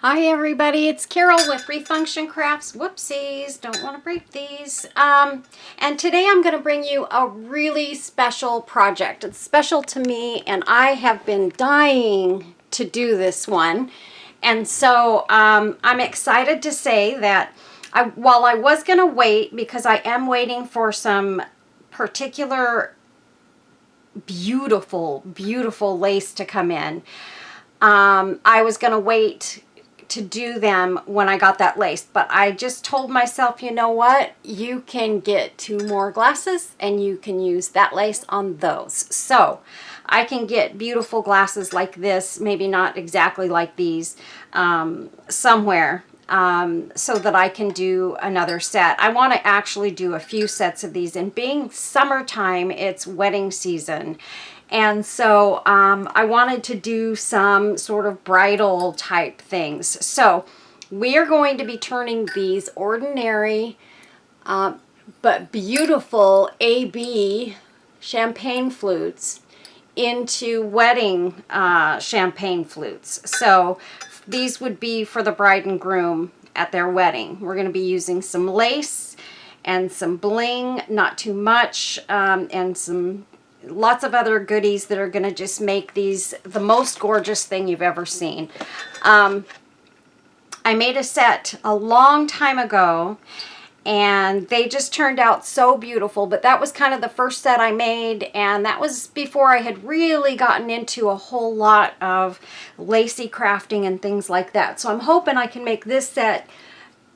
Hi everybody, it's Carol with Refunction Crafts. Whoopsies, don't want to break these. And today I'm going to bring you a really special project. It's special to me and I have been dying to do this one. And so I'm excited to say that while I was going to wait, because I am waiting for some particular beautiful, beautiful lace to come in, I was going to wait to do them when I got that lace, but I just told myself, you know what, you can get 2 more glasses and you can use that lace on those. So I can get beautiful glasses like this, maybe not exactly like these, somewhere, so that I can do another set. I want to actually do a few sets of these, and being summertime, it's wedding season. And so I wanted to do some sort of bridal type things. So we are going to be turning these ordinary but beautiful AB champagne flutes into wedding champagne flutes. So these would be for the bride and groom at their wedding. We're going to be using some lace and some bling, not too much, and some lots of other goodies that are going to just make these the most gorgeous thing you've ever seen. I made a set a long time ago and they just turned out so beautiful, but that was kind of the first set I made, and that was before I had really gotten into a whole lot of lacy crafting and things like that. So I'm hoping I can make this set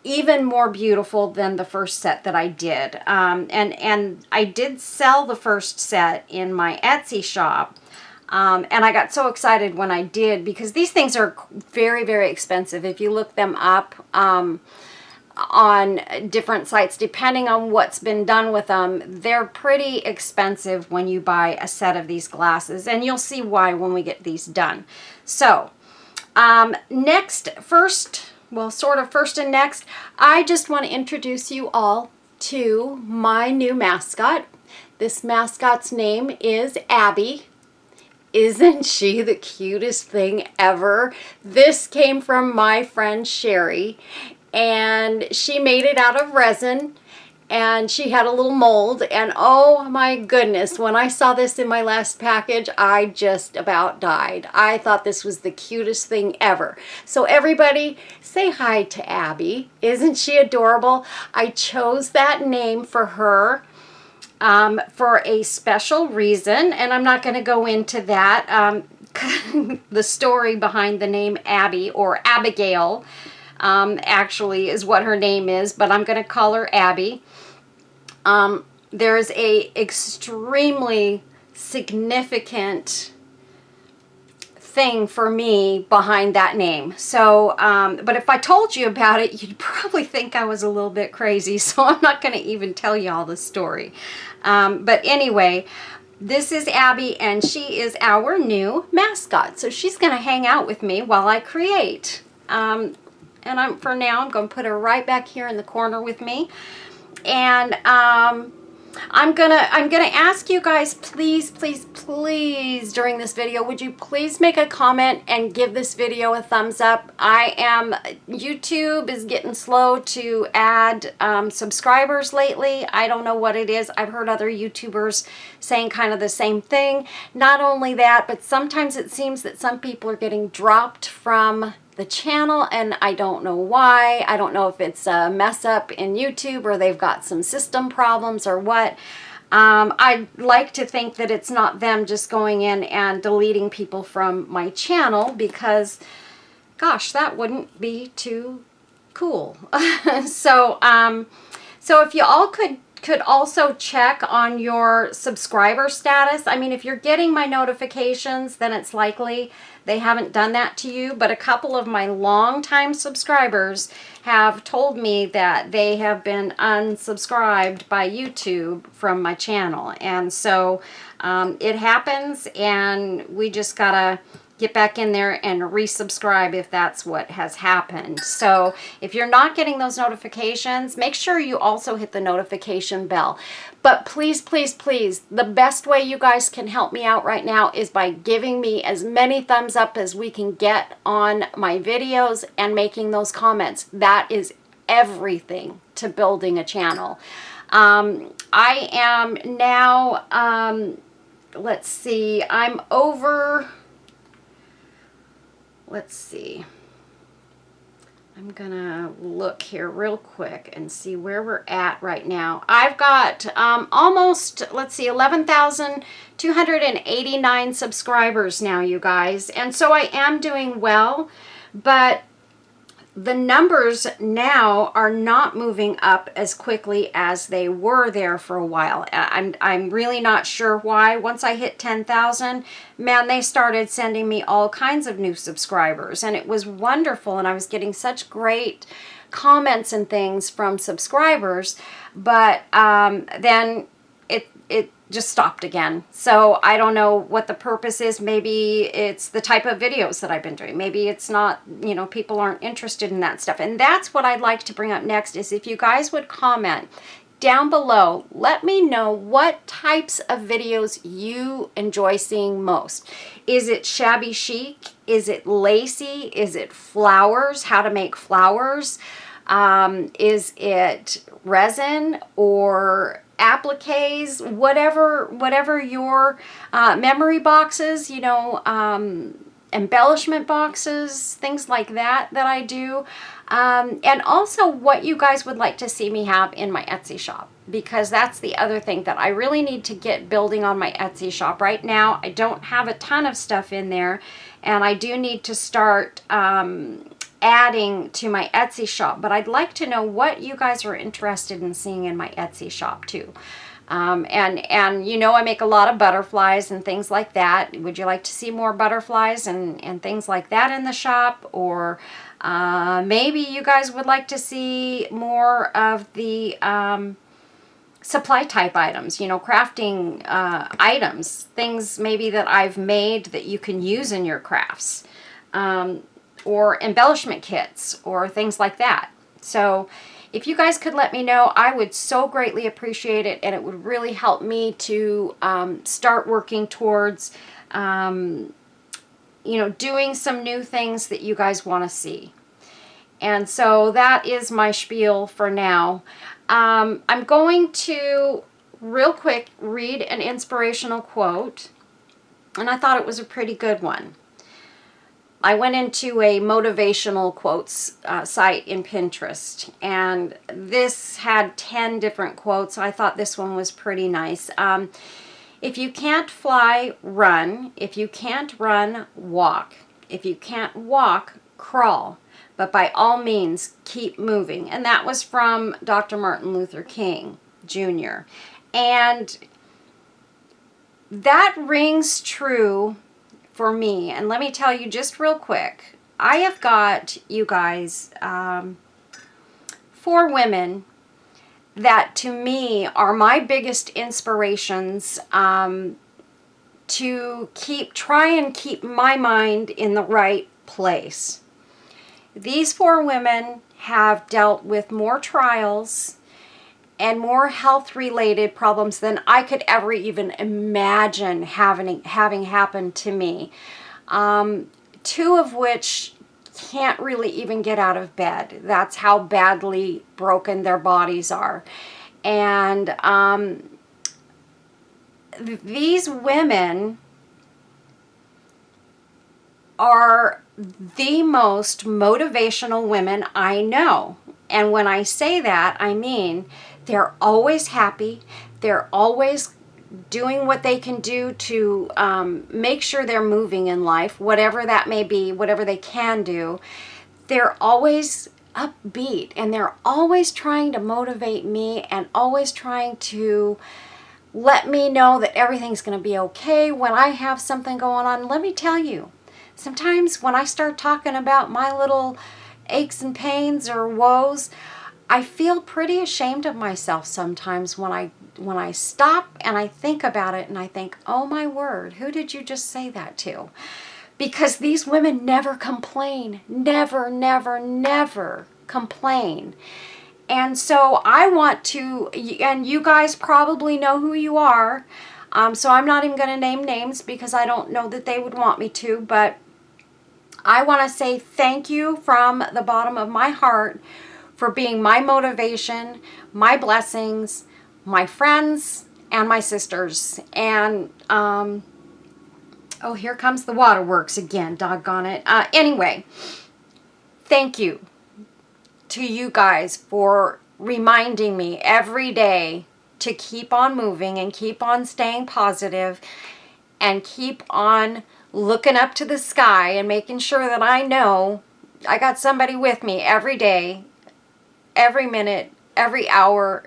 even more beautiful than the first set that I did. And I did sell the first set in my Etsy shop. And I got so excited when I did, because these things are very, very expensive. If you look them up on different sites, depending on what's been done with them, they're pretty expensive when you buy a set of these glasses. And you'll see why when we get these done. So, first and next, I just want to introduce you all to my new mascot. This mascot's name is Abby. Isn't she the cutest thing ever? This came from my friend Sherry, and she made it out of resin, and she had a little mold, and oh my goodness, when I saw this in my last package, I just about died. I thought this was the cutest thing ever. So everybody, say hi to Abby. Isn't she adorable? I chose that name for her for a special reason, and I'm not going to go into that. The story behind the name Abby, or Abigail, actually is what her name is, but I'm going to call her Abby. There's a extremely significant thing for me behind that name. So, but if I told you about it, you'd probably think I was a little bit crazy, so I'm not going to even tell you all the story. But anyway, this is Abby, and she is our new mascot. So she's going to hang out with me while I create. And for now, I'm going to put her right back here in the corner with me. And I'm gonna ask you guys, please during this video, would you please make a comment and give this video a thumbs up? YouTube is getting slow to add subscribers lately. I don't know what it is. I've heard other YouTubers saying kind of the same thing. Not only that, but sometimes it seems that some people are getting dropped from the channel, and I don't know why. I don't know if it's a mess up in YouTube or they've got some system problems or what. I'd like to think that it's not them just going in and deleting people from my channel, because gosh, that wouldn't be too cool. So if you all could also check on your subscriber status. I mean, if you're getting my notifications, then it's likely they haven't done that to you. But a couple of my longtime subscribers have told me that they have been unsubscribed by YouTube from my channel. And so it happens, and we just gotta get back in there and resubscribe if that's what has happened. So if you're not getting those notifications, make sure you also hit the notification bell. But please, please, please, the best way you guys can help me out right now is by giving me as many thumbs up as we can get on my videos and making those comments. That is everything to building a channel. I am now, let's see, I'm over... Let's see. I'm gonna look here real quick and see where we're at right now. I've got almost, let's see, 11,289 subscribers now, you guys. And so I am doing well, but the numbers now are not moving up as quickly as they were there for a while. I'm really not sure why. Once I hit 10,000, man, they started sending me all kinds of new subscribers, and it was wonderful, and I was getting such great comments and things from subscribers, but then it just stopped again. So I don't know what the purpose is. Maybe it's the type of videos that I've been doing. Maybe it's not, you know, people aren't interested in that stuff. And that's what I'd like to bring up next, is if you guys would comment down below, let me know what types of videos you enjoy seeing most. Is it shabby chic? Is it lacy? Is it flowers? How to make flowers? Is it resin or appliques, whatever your memory boxes, you know, embellishment boxes, things like that I do. And also what you guys would like to see me have in my Etsy shop, because that's the other thing that I really need to get building on my Etsy shop. Right now, I don't have a ton of stuff in there, and I do need to start adding to my Etsy shop, but I'd like to know what you guys are interested in seeing in my Etsy shop too. And you know, I make a lot of butterflies and things like that. Would you like to see more butterflies and things like that in the shop? Or maybe you guys would like to see more of the supply type items, you know, crafting items, things maybe that I've made that you can use in your crafts. Or embellishment kits or things like that. So if you guys could let me know, I would so greatly appreciate it, and it would really help me to start working towards, you know, doing some new things that you guys want to see. And so that is my spiel for now. I'm going to real quick read an inspirational quote, and I thought it was a pretty good one. I went into a motivational quotes site in Pinterest, and this had 10 different quotes. I thought this one was pretty nice. If you can't fly, run. If you can't run, walk. If you can't walk, crawl. But by all means, keep moving. And that was from Dr. Martin Luther King Jr. And that rings true for me. And let me tell you just real quick, I have got, you guys, 4 women that to me are my biggest inspirations to try and keep my mind in the right place. These 4 women have dealt with more trials and more health-related problems than I could ever even imagine having happened to me. 2 of which can't really even get out of bed. That's how badly broken their bodies are. And these women are the most motivational women I know. And when I say that, I mean they're always happy. They're always doing what they can do to make sure they're moving in life, whatever that may be, whatever they can do. They're always upbeat, and they're always trying to motivate me and always trying to let me know that everything's going to be okay when I have something going on. Let me tell you, sometimes when I start talking about my little aches and pains or woes, I feel pretty ashamed of myself sometimes when I stop and I think about it and I think, oh my word, who did you just say that to? because these women never complain. Never, never, never complain. And so I want to, and you guys probably know who you are, so I'm not even going to name names because I don't know that they would want me to, but I want to say thank you from the bottom of my heart for being my motivation, my blessings, my friends, and my sisters. And, oh, here comes the waterworks again, doggone it. Anyway, thank you to you guys for reminding me every day to keep on moving and keep on staying positive and keep on looking up to the sky and making sure that I know I got somebody with me every day, every minute, every hour.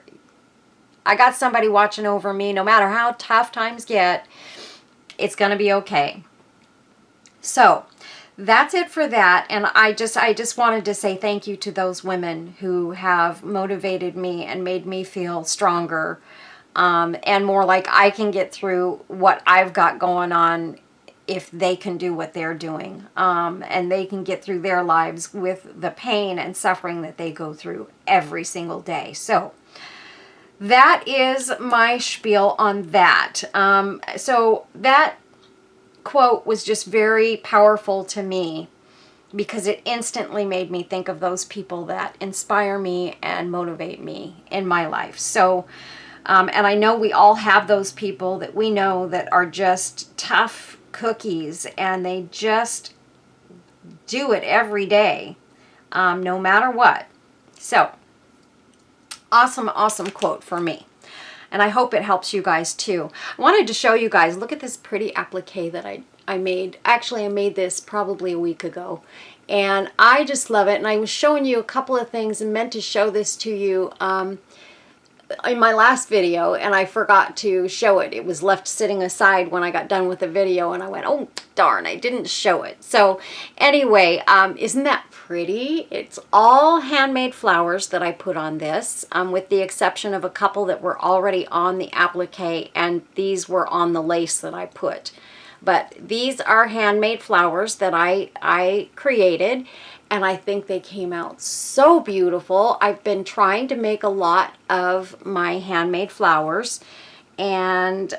I got somebody watching over me. No matter how tough times get, it's going to be okay. So that's it for that. And I just wanted to say thank you to those women who have motivated me and made me feel stronger, and more like I can get through what I've got going on if they can do what they're doing, and they can get through their lives with the pain and suffering that they go through every single day. So that is my spiel on that. So that quote was just very powerful to me because it instantly made me think of those people that inspire me and motivate me in my life. So, and I know we all have those people that we know that are just tough cookies and they just do it every day, no matter what. So, awesome, awesome quote for me. And I hope it helps you guys too. I wanted to show you guys, look at this pretty applique that I made. Actually, I made this probably a week ago. And I just love it. And I was showing you a couple of things and meant to show this to you in my last video, and I forgot to show it. It was left sitting aside when I got done with the video, and I went, oh, darn, I didn't show it. So anyway, isn't that pretty? It's all handmade flowers that I put on this, with the exception of a couple that were already on the applique, and these were on the lace that I put. But these are handmade flowers that I created, and I think they came out so beautiful. I've been trying to make a lot of my handmade flowers and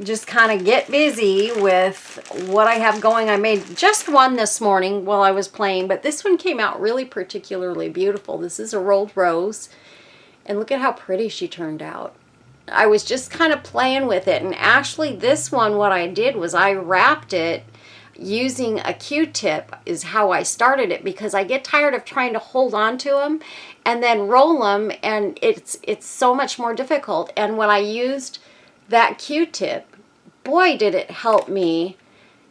just kind of get busy with what I have going. I made just one this morning while I was playing, but this one came out really particularly beautiful. This is a rolled rose, and look at how pretty she turned out. I was just kind of playing with it, and actually this one, what I did was I wrapped it using a Q-tip is how I started it, because I get tired of trying to hold on to them and then roll them, and it's so much more difficult. And when I used that Q-tip, boy, did it help me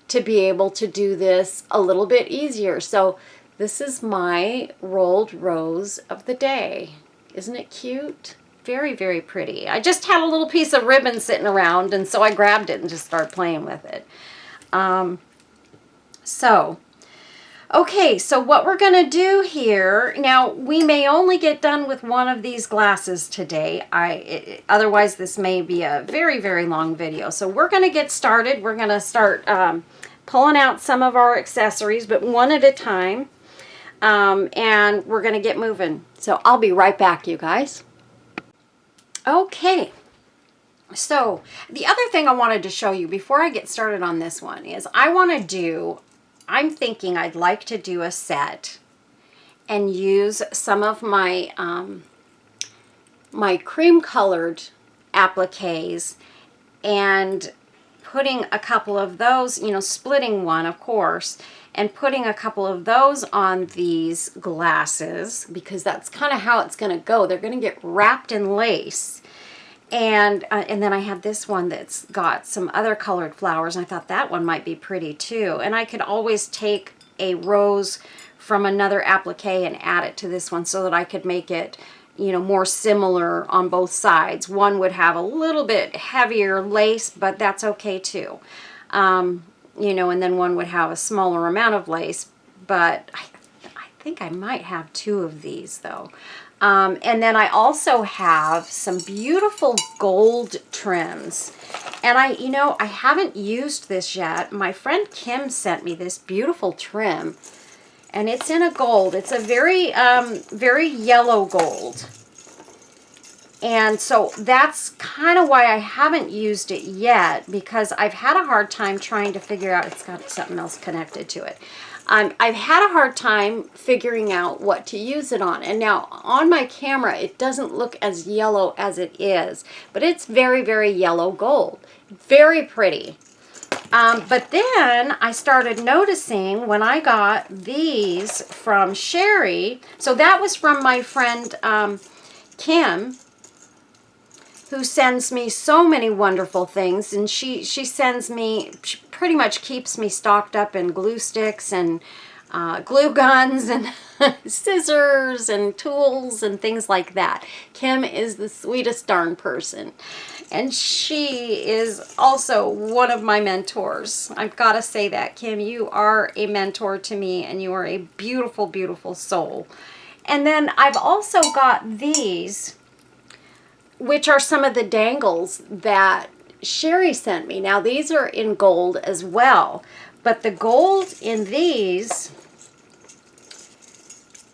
to be able to do this a little bit easier. So this is my rolled rose of the day. Isn't it cute? Very, very pretty. I just had a little piece of ribbon sitting around, and so I grabbed it and just started playing with it. Okay, so what we're going to do here, now we may only get done with one of these glasses today. Otherwise this may be a very, very long video. So we're going to get started. We're going to start pulling out some of our accessories, but one at a time, and we're going to get moving. So I'll be right back, you guys. Okay, so the other thing I wanted to show you before I get started on this one is I'm thinking I'd like to do a set and use some of my my cream colored appliques and putting a couple of those, splitting one, of course, and putting a couple of those on these glasses, because that's kind of how it's going to go. They're going to get wrapped in lace. And then I have this one that's got some other colored flowers, and I thought that one might be pretty too. And I could always take a rose from another applique and add it to this one so that I could make it, more similar on both sides. One would have a little bit heavier lace, but that's okay too. And then one would have a smaller amount of lace, but I think I might have two of these though. And then I also have some beautiful gold trims. And I haven't used this yet. My friend Kim sent me this beautiful trim. And it's in a gold. It's a very, very yellow gold. And so that's kind of why I haven't used it yet, because I've had a hard time trying to figure out, it's got something else connected to it. I've had a hard time figuring out what to use it on. And now on my camera, it doesn't look as yellow as it is, but it's very, very yellow gold. Very pretty. But then I started noticing when I got these from Sherry, so that was from my friend Kim, who sends me so many wonderful things, and she pretty much keeps me stocked up in glue sticks and glue guns and scissors and tools and things like that. Kim is the sweetest darn person, and she is also one of my mentors. I've got to say that, Kim, you are a mentor to me, and you are a beautiful, beautiful soul. And then I've also got these, which are some of the dangles that Sherry sent me. Now, these are in gold as well, but the gold in these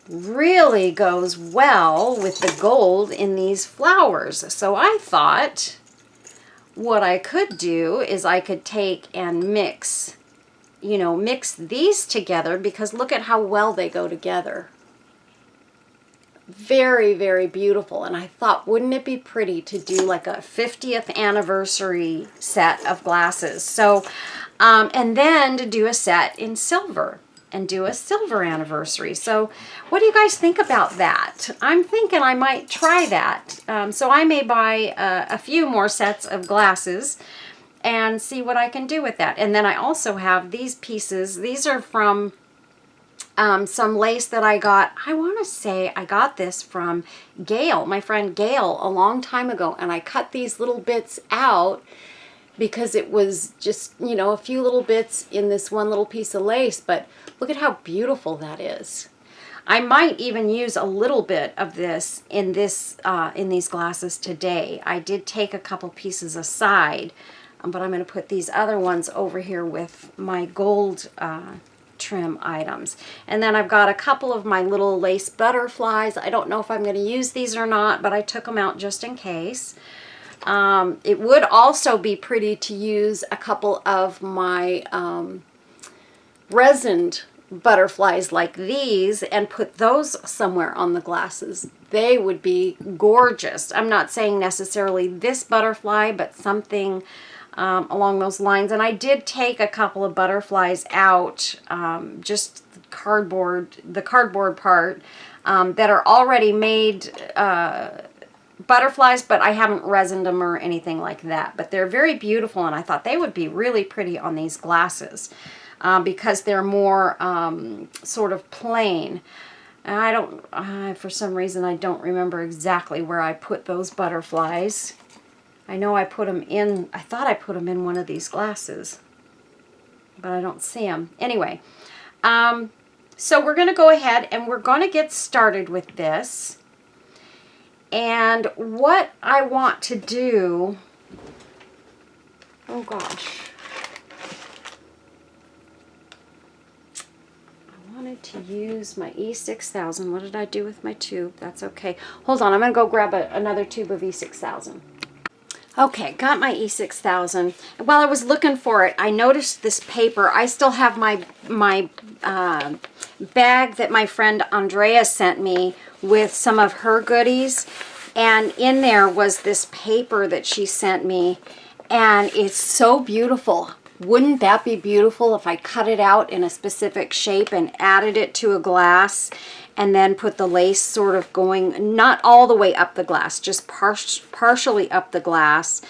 really goes well with the gold in these flowers. So I thought what I could do is I could take and mix these together, because look at how well they go together. Very, very beautiful. And I thought, wouldn't it be pretty to do like a 50th anniversary set of glasses? So, and then to do a set in silver and do a silver anniversary. So what do you guys think about that? I'm thinking I might try that. So I may buy a few more sets of glasses and see what I can do with that. And then I also have these pieces. These are from some lace that I got. I want to say I got this from Gail, my friend Gail, a long time ago, and I cut these little bits out because it was just, a few little bits in this one little piece of lace, but look at how beautiful that is. I might even use a little bit of this in these glasses today. I did take a couple pieces aside, but I'm going to put these other ones over here with my gold trim items. And then I've got a couple of my little lace butterflies. I don't know if I'm going to use these or not, but I took them out just in case. It would also be pretty to use a couple of my resined butterflies like these and put those somewhere on the glasses. They would be gorgeous. I'm not saying necessarily this butterfly, but something along those lines. And I did take a couple of butterflies out, just the cardboard part, that are already made butterflies, but I haven't resined them or anything like that. But they're very beautiful, and I thought they would be really pretty on these glasses because they're more sort of plain. And for some reason, I don't remember exactly where I put those butterflies. I know I put them in, I thought I put them in one of these glasses, but I don't see them. Anyway, so we're going to go ahead and we're going to get started with this. And what I want to do, oh gosh, I wanted to use my E6000. What did I do with my tube? That's okay. Hold on, I'm going to go grab another tube of E6000. Okay, got my E6000. While I was looking for it, I noticed this paper. I still have my bag that my friend Andrea sent me with some of her goodies. And in there was this paper that she sent me. And it's so beautiful. Wouldn't that be beautiful if I cut it out in a specific shape and added it to a glass? And then put the lace sort of going, not all the way up the glass, just partially up the glass,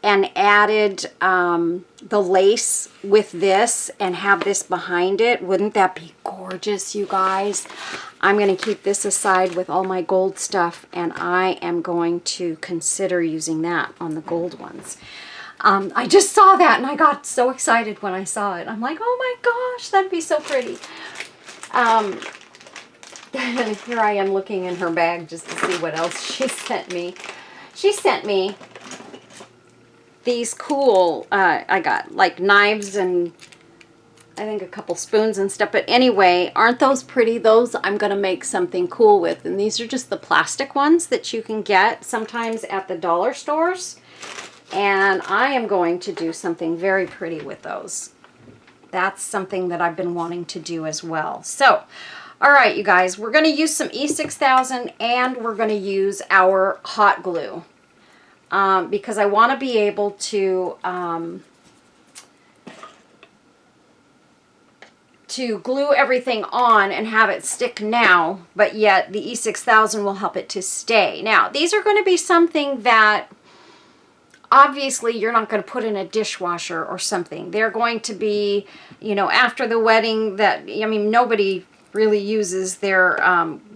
and added the lace with this and have this behind it. Wouldn't that be gorgeous, you guys? I'm going to keep this aside with all my gold stuff, and I am going to consider using that on the gold ones. I just saw that, and I got so excited when I saw it. I'm like, oh my gosh, that'd be so pretty. Here I am looking in her bag just to see what else she sent me. She sent me these cool, I got like knives and I think a couple spoons and stuff. But anyway, aren't those pretty? Those I'm going to make something cool with. And these are just the plastic ones that you can get sometimes at the dollar stores. And I am going to do something very pretty with those. That's something that I've been wanting to do as well. So, all right, you guys, we're going to use some E6000 and we're going to use our hot glue because I want to be able to glue everything on and have it stick now, but yet the E6000 will help it to stay. Now, these are going to be something that obviously you're not going to put in a dishwasher or something. They're going to be, you know, after the wedding that, I mean, nobody really uses their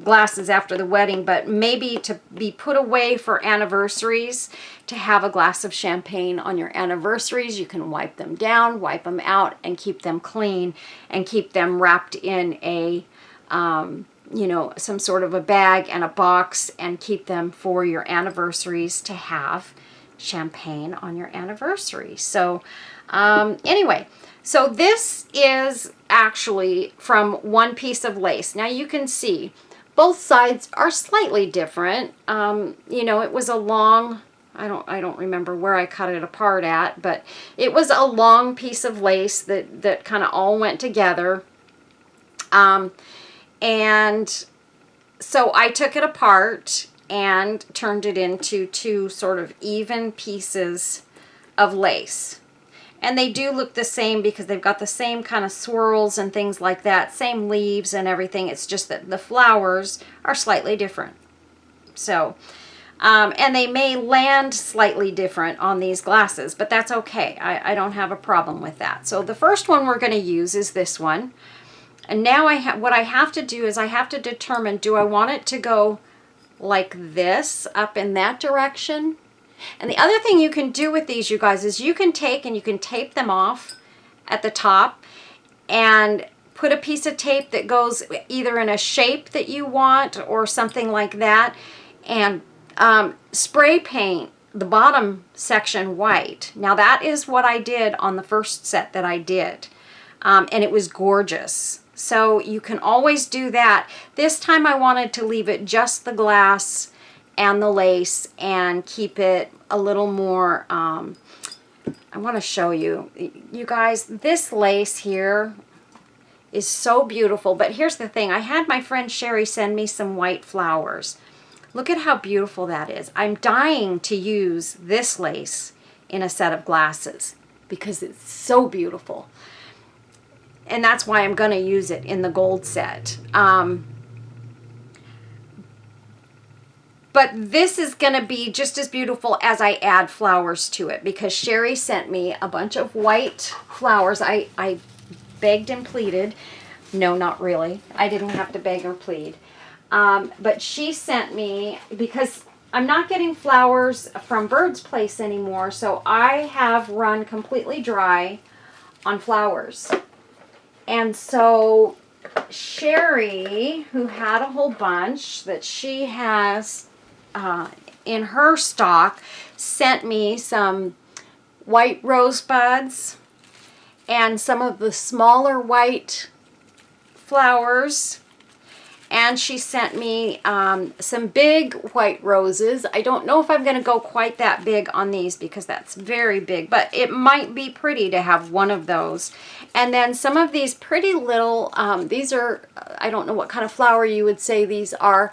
glasses after the wedding, but maybe to be put away for anniversaries, to have a glass of champagne on your anniversaries. You can wipe them down, wipe them out, and keep them clean and keep them wrapped in a, you know, some sort of a bag and a box and keep them for your anniversaries to have champagne on your anniversary. So anyway, so this is actually from one piece of lace. Now you can see both sides are slightly different. You know, it was a long, I don't remember where I cut it apart at, but it was a long piece of lace that kind of all went together. And so I took it apart and turned it into two sort of even pieces of lace. And they do look the same because they've got the same kind of swirls and things like that, same leaves and everything. It's just that the flowers are slightly different. So, and they may land slightly different on these glasses, but that's okay. I don't have a problem with that. So the first one we're going to use is this one. And now what I have to do is I have to determine, do I want it to go like this up in that direction? And the other thing you can do with these, you guys, is you can take and you can tape them off at the top and put a piece of tape that goes either in a shape that you want or something like that, and spray paint the bottom section white. Now that is what I did on the first set that I did, and it was gorgeous. So you can always do that. This time I wanted to leave it just the glass and the lace and keep it a little more, I want to show you. You guys, this lace here is so beautiful. But here's the thing. I had my friend Sherry send me some white flowers. Look at how beautiful that is. I'm dying to use this lace in a set of glasses because it's so beautiful. And that's why I'm going to use it in the gold set. But this is going to be just as beautiful as I add flowers to it because Sherry sent me a bunch of white flowers. I begged and pleaded. No, not really. I didn't have to beg or plead. But she sent me, because I'm not getting flowers from Bird's Place anymore, so I have run completely dry on flowers. And so Sherry, who had a whole bunch that she has in her stock, sent me some white rosebuds and some of the smaller white flowers. And she sent me some big white roses. I don't know if I'm going to go quite that big on these because that's very big, but it might be pretty to have one of those. And then some of these pretty little, these are, I don't know what kind of flower you would say these are,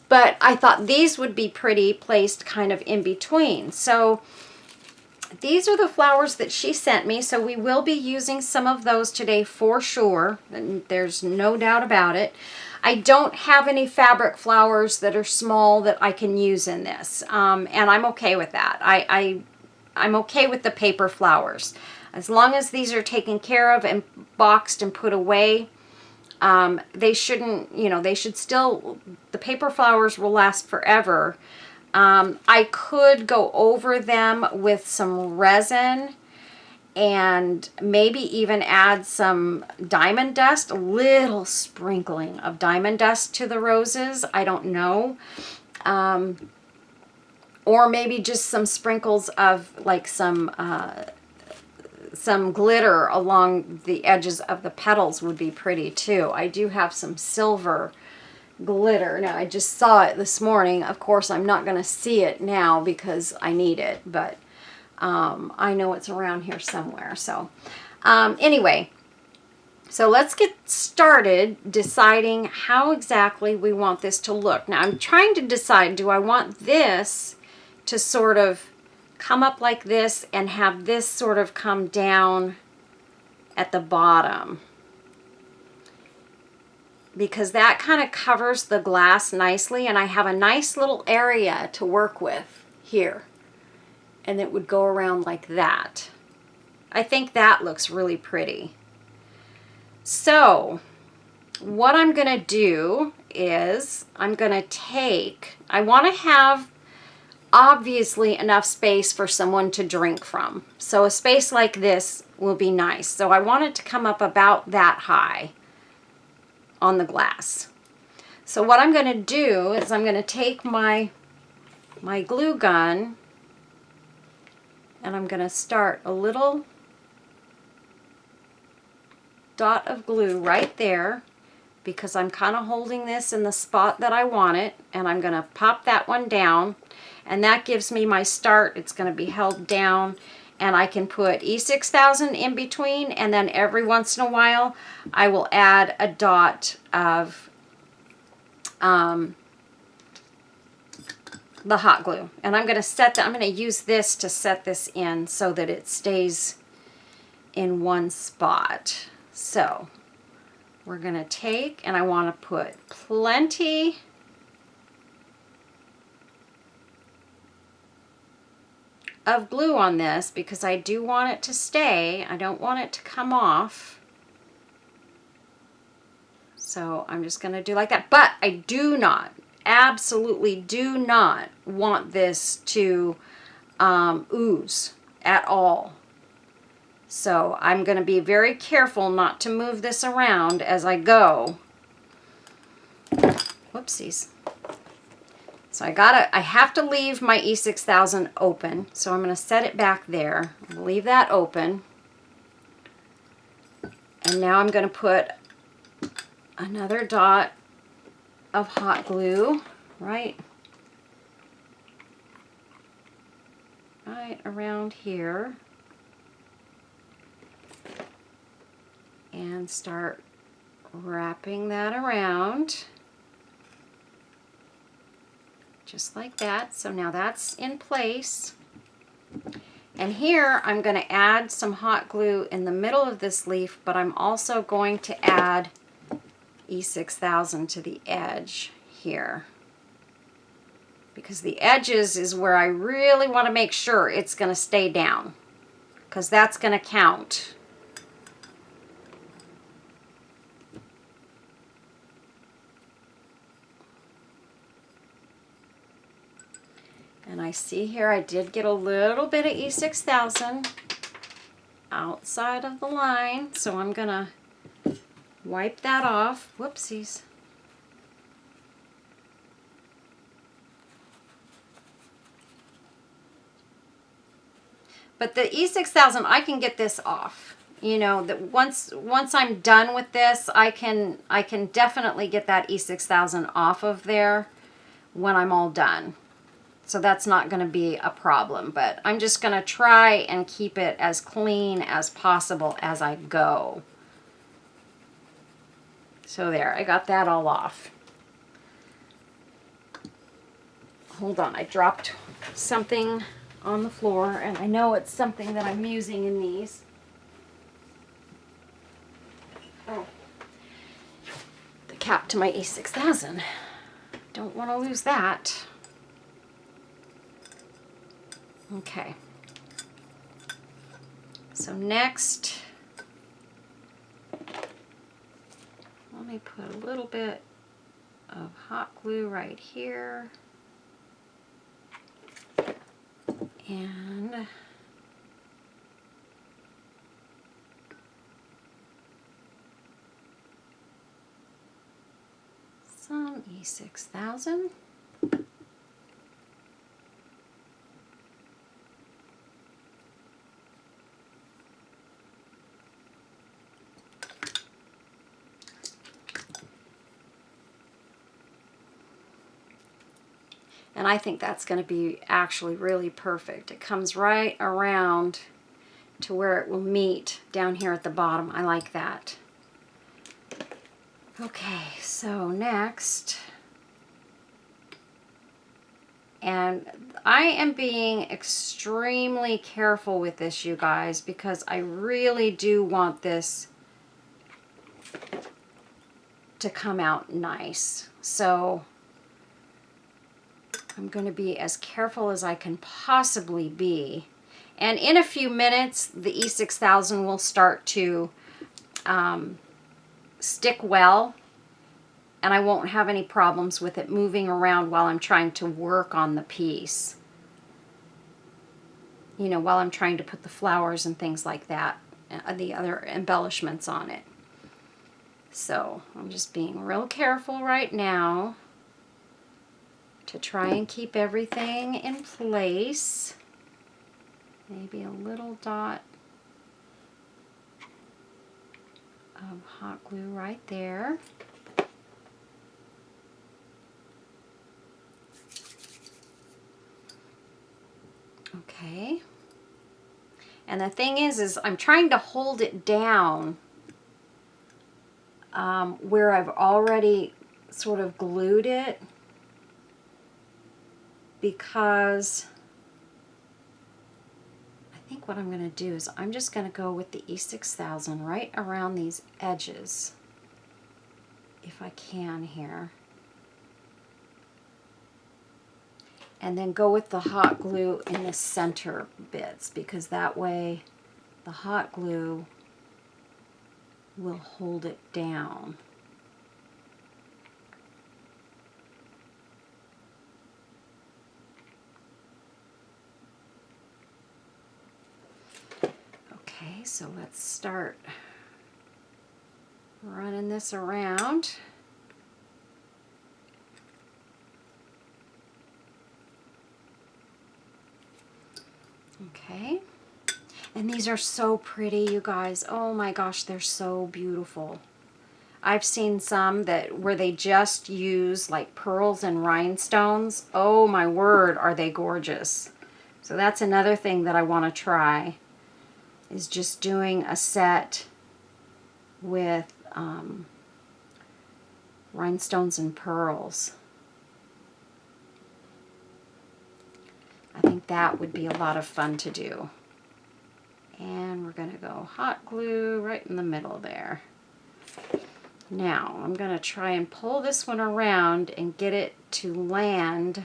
but I thought these would be pretty placed kind of in between. So these are the flowers that she sent me. So we will be using some of those today for sure. And there's no doubt about it. I don't have any fabric flowers that are small that I can use in this, and I'm okay with that. I'm okay with the paper flowers. As long as these are taken care of and boxed and put away, they shouldn't, you know, they should still, the paper flowers will last forever. I could go over them with some resin and maybe even add some diamond dust, a little sprinkling of diamond dust to the roses. I don't know. Or maybe just some sprinkles of like some glitter along the edges of the petals would be pretty too. I do have some silver glitter. Now, I just saw it this morning. Of course, I'm not going to see it now because I need it, but I know it's around here somewhere. So anyway, so let's get started deciding how exactly we want this to look. Now, I'm trying to decide, do I want this to sort of come up like this and have this sort of come down at the bottom? Because that kind of covers the glass nicely, and I have a nice little area to work with here. And it would go around like that. I think that looks really pretty. So what I'm going to do is I'm going to take, I want to have obviously enough space for someone to drink from. So a space like this will be nice. So I want it to come up about that high on the glass. So what I'm going to do is I'm going to take my glue gun, and I'm going to start a little dot of glue right there, because I'm kind of holding this in the spot that I want it, and I'm going to pop that one down, and that gives me my start. It's going to be held down, and I can put E6000 in between, and then every once in a while I will add a dot of the hot glue, and I'm going to set that. I'm going to use this to set this in so that it stays in one spot. So we're going to take, and I want to put plenty of glue on this because I do want it to stay. I don't want it to come off. So I'm just going to do like that. But I do not, absolutely do not want this to ooze at all. So I'm going to be very careful not to move this around as I go. Whoopsies. So I have to leave my E6000 open. So I'm going to set it back there. Leave that open. And now I'm going to put another dot of hot glue right around here. And start wrapping that around. Just like that. So now that's in place. And here I'm going to add some hot glue in the middle of this leaf, but I'm also going to add E6000 to the edge here. Because the edges is where I really want to make sure it's going to stay down, because that's going to count. And I see here I did get a little bit of E6000 outside of the line, so I'm going to wipe that off. Whoopsies. But the E6000, I can get this off. You know, that once I'm done with this, I can definitely get that E6000 off of there when I'm all done. So that's not going to be a problem, but I'm just going to try and keep it as clean as possible as I go. So there, I got that all off. Hold on, I dropped something on the floor, and I know it's something that I'm using in these. Oh, the cap to my E6000. Don't want to lose that. Okay. So next, let me put a little bit of hot glue right here. And down, E6000. And I think that's going to be actually really perfect. It comes right around to where it will meet down here at the bottom. I like that. Okay, so next, and I am being extremely careful with this, you guys, because I really do want this to come out nice. So I'm going to be as careful as I can possibly be. And in a few minutes, the E6000 will start to stick well, and I won't have any problems with it moving around while I'm trying to work on the piece. You know, while I'm trying to put the flowers and things like that, the other embellishments on it. So I'm just being real careful right now to try and keep everything in place. Maybe a little dot of hot glue right there. Okay. And the thing is I'm trying to hold it down where I've already sort of glued it, because I think what I'm going to do is I'm just going to go with the E6000 right around these edges, if I can here. And then go with the hot glue in the center bits, because that way the hot glue will hold it down. Okay, so let's start running this around. Okay, and these are so pretty, you guys. Oh my gosh, they're so beautiful. I've seen some that where they just use like pearls and rhinestones. Oh my word, are they gorgeous. So that's another thing that I want to try, is just doing a set with rhinestones and pearls. I think that would be a lot of fun to do. And we're going to go hot glue right in the middle there. Now I'm going to try and pull this one around and get it to land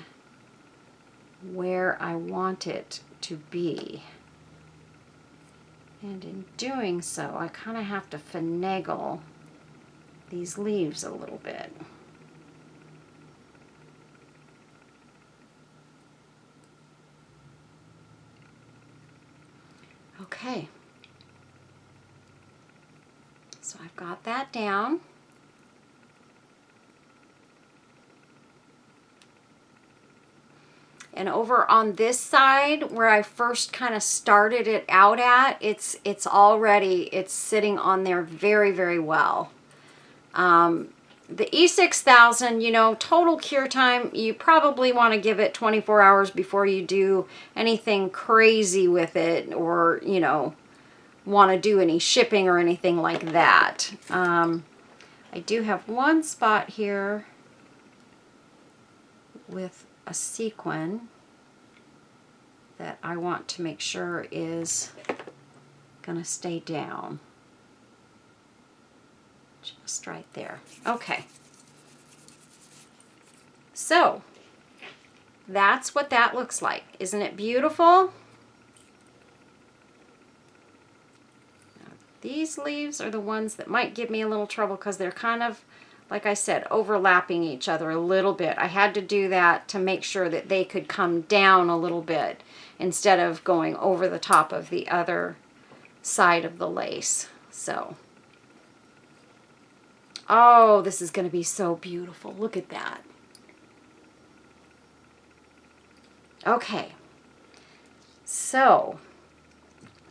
where I want it to be. And in doing so, I kind of have to finagle these leaves a little bit. Okay, so I've got that down. And over on this side, where I first kind of started it out at, it's sitting on there very, very well. The E6000, you know, total cure time, you probably want to give it 24 hours before you do anything crazy with it, or, you know, want to do any shipping or anything like that. I do have one spot here with a sequin that I want to make sure is gonna stay down. Just right there. Okay. So that's what that looks like. Isn't it beautiful? Now, these leaves are the ones that might give me a little trouble because they're kind of, like I said, overlapping each other a little bit. I had to do that to make sure that they could come down a little bit instead of going over the top of the other side of the lace. So, Oh, this is going to be so beautiful. Look at that. Okay. So,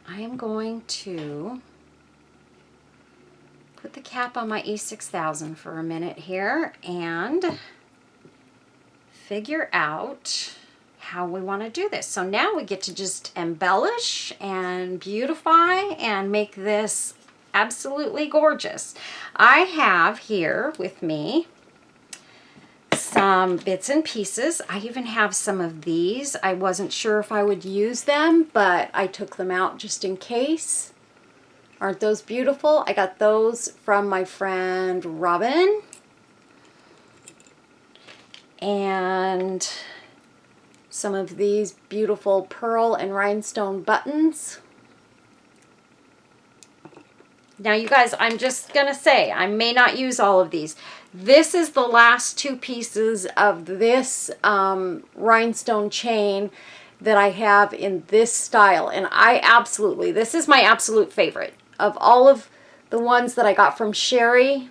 I am going to put the cap on my E6000 for a minute here and figure out how we want to do this. So now we get to just embellish and beautify and make this absolutely gorgeous. I have here with me some bits and pieces. I even have some of these. I wasn't sure if I would use them, but I took them out just in case. Aren't those beautiful? I got those from my friend Robin. And some of these beautiful pearl and rhinestone buttons. Now you guys, I'm just gonna say, I may not use all of these. This is the last two pieces of this rhinestone chain that I have in this style. And this is my absolute favorite. Of all of the ones that I got from Sherry,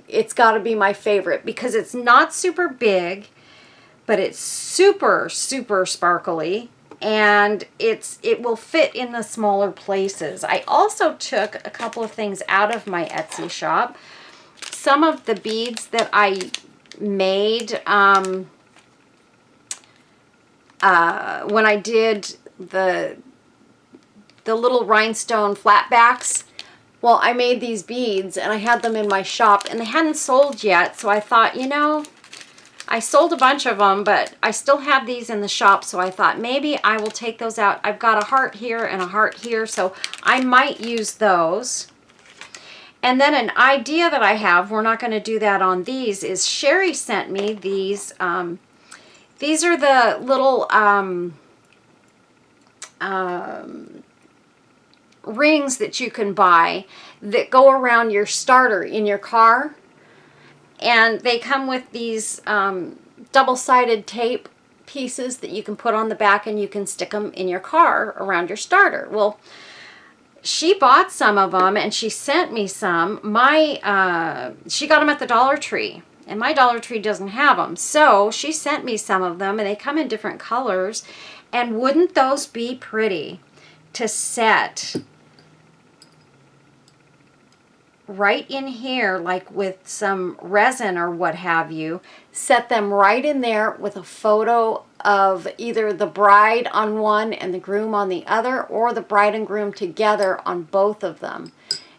it's gotta be my favorite because it's not super big, but it's super, super sparkly. And it will fit in the smaller places. I also took a couple of things out of my Etsy shop. Some of the beads that I made when I did the little rhinestone flatbacks. Well, I made these beads and I had them in my shop and they hadn't sold yet. So I thought, you know, I sold a bunch of them, but I still have these in the shop, so I thought maybe I will take those out. I've got a heart here and a heart here, so I might use those. And then an idea that I have, we're not going to do that on these, is Sherry sent me these. These are the little rings that you can buy that go around your starter in your car. And they come with these double-sided tape pieces that you can put on the back and you can stick them in your car around your starter. Well, she bought some of them and she sent me some. She got them at the Dollar Tree and my Dollar Tree doesn't have them. So she sent me some of them and they come in different colors. And wouldn't those be pretty to set right in here, like with some resin or what have you, set them right in there with a photo of either the bride on one and the groom on the other, or the bride and groom together on both of them,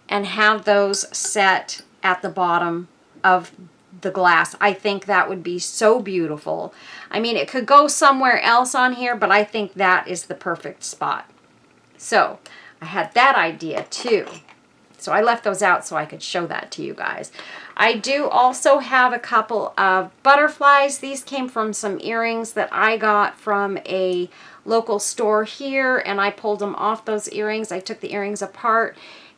and have those set at the bottom of the glass. I think that would be so beautiful. I mean, it could go somewhere else on here, but I think that is the perfect spot. So I had that idea too. So I left those out so I could show that to you guys. I do also have a couple of butterflies. These came from some earrings that I got from a local store here, and I pulled them off those earrings. I took the earrings apart,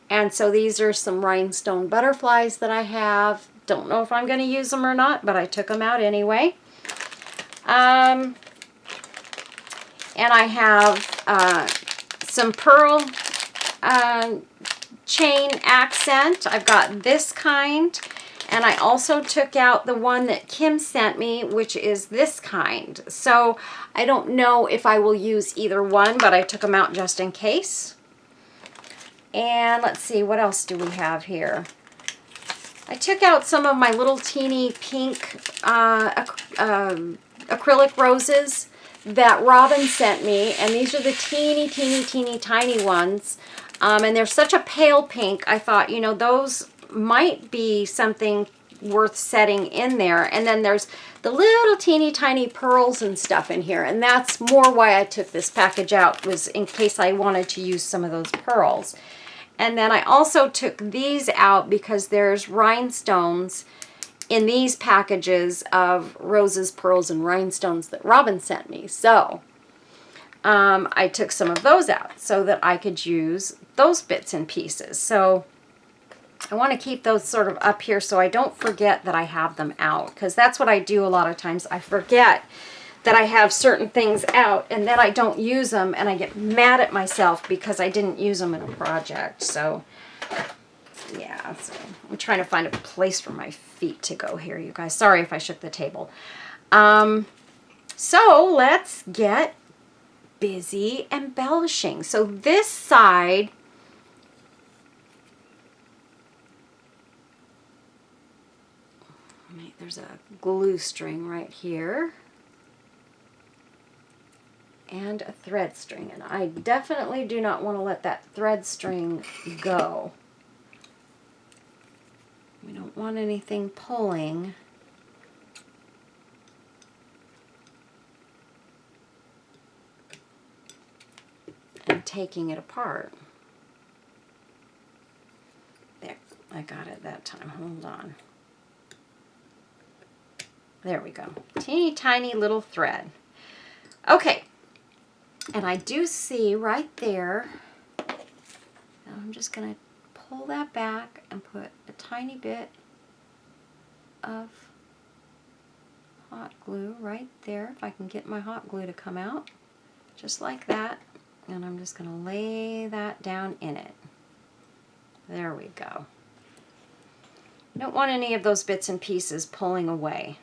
and so these are some rhinestone butterflies that I have. Don't know if I'm going to use them or not, but I took them out anyway. And I have some pearl chain accent. I've got this kind, and I also took out the one that Kim sent me, which is this kind. So I don't know if I will use either one, but I took them out just in case. And let's see, what else do we have here? I took out some of my little teeny pink acrylic roses that Robin sent me, and these are the teeny tiny ones. And they're such a pale pink, I thought, you know, those might be something worth setting in there. And then there's the little teeny tiny pearls and stuff in here. And that's more why I took this package out, was in case I wanted to use some of those pearls. And then I also took these out because there's rhinestones in these packages of roses, pearls, and rhinestones that Robin sent me. So I took some of those out so that I could use those bits and pieces. So I want to keep those sort of up here so I don't forget that I have them out, because that's what I do a lot of times. I forget that I have certain things out and then I don't use them, and I get mad at myself because I didn't use them in a project. So Yeah, so I'm trying to find a place for my feet to go here, you guys. Sorry if I shook the table. So let's get busy embellishing. So this side, there's a glue string right here and a thread string, and I definitely do not want to let that thread string go. We don't want anything pulling. And taking it apart. There, I got it that time. Hold on. There we go. Teeny tiny little thread. Okay. And I do see right there, and I'm just going to pull that back and put a tiny bit of hot glue right there. If I can get my hot glue to come out. Just like that. And I'm just going to lay that down in it. There we go. You don't want any of those bits and pieces pulling away.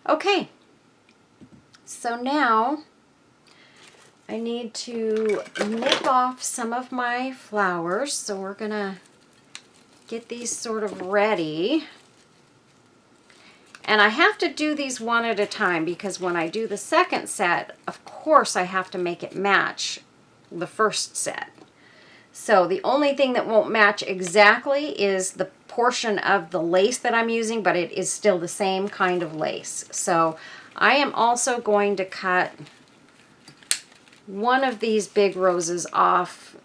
Okay. So now I need to nip off some of my flowers. So we're going to get these sort of ready. And I have to do these one at a time because when I do the second set, of course I have to make it match the first set. So the only thing that won't match exactly is the portion of the lace that I'm using, but it is still the same kind of lace. So I am also going to cut one of these big roses off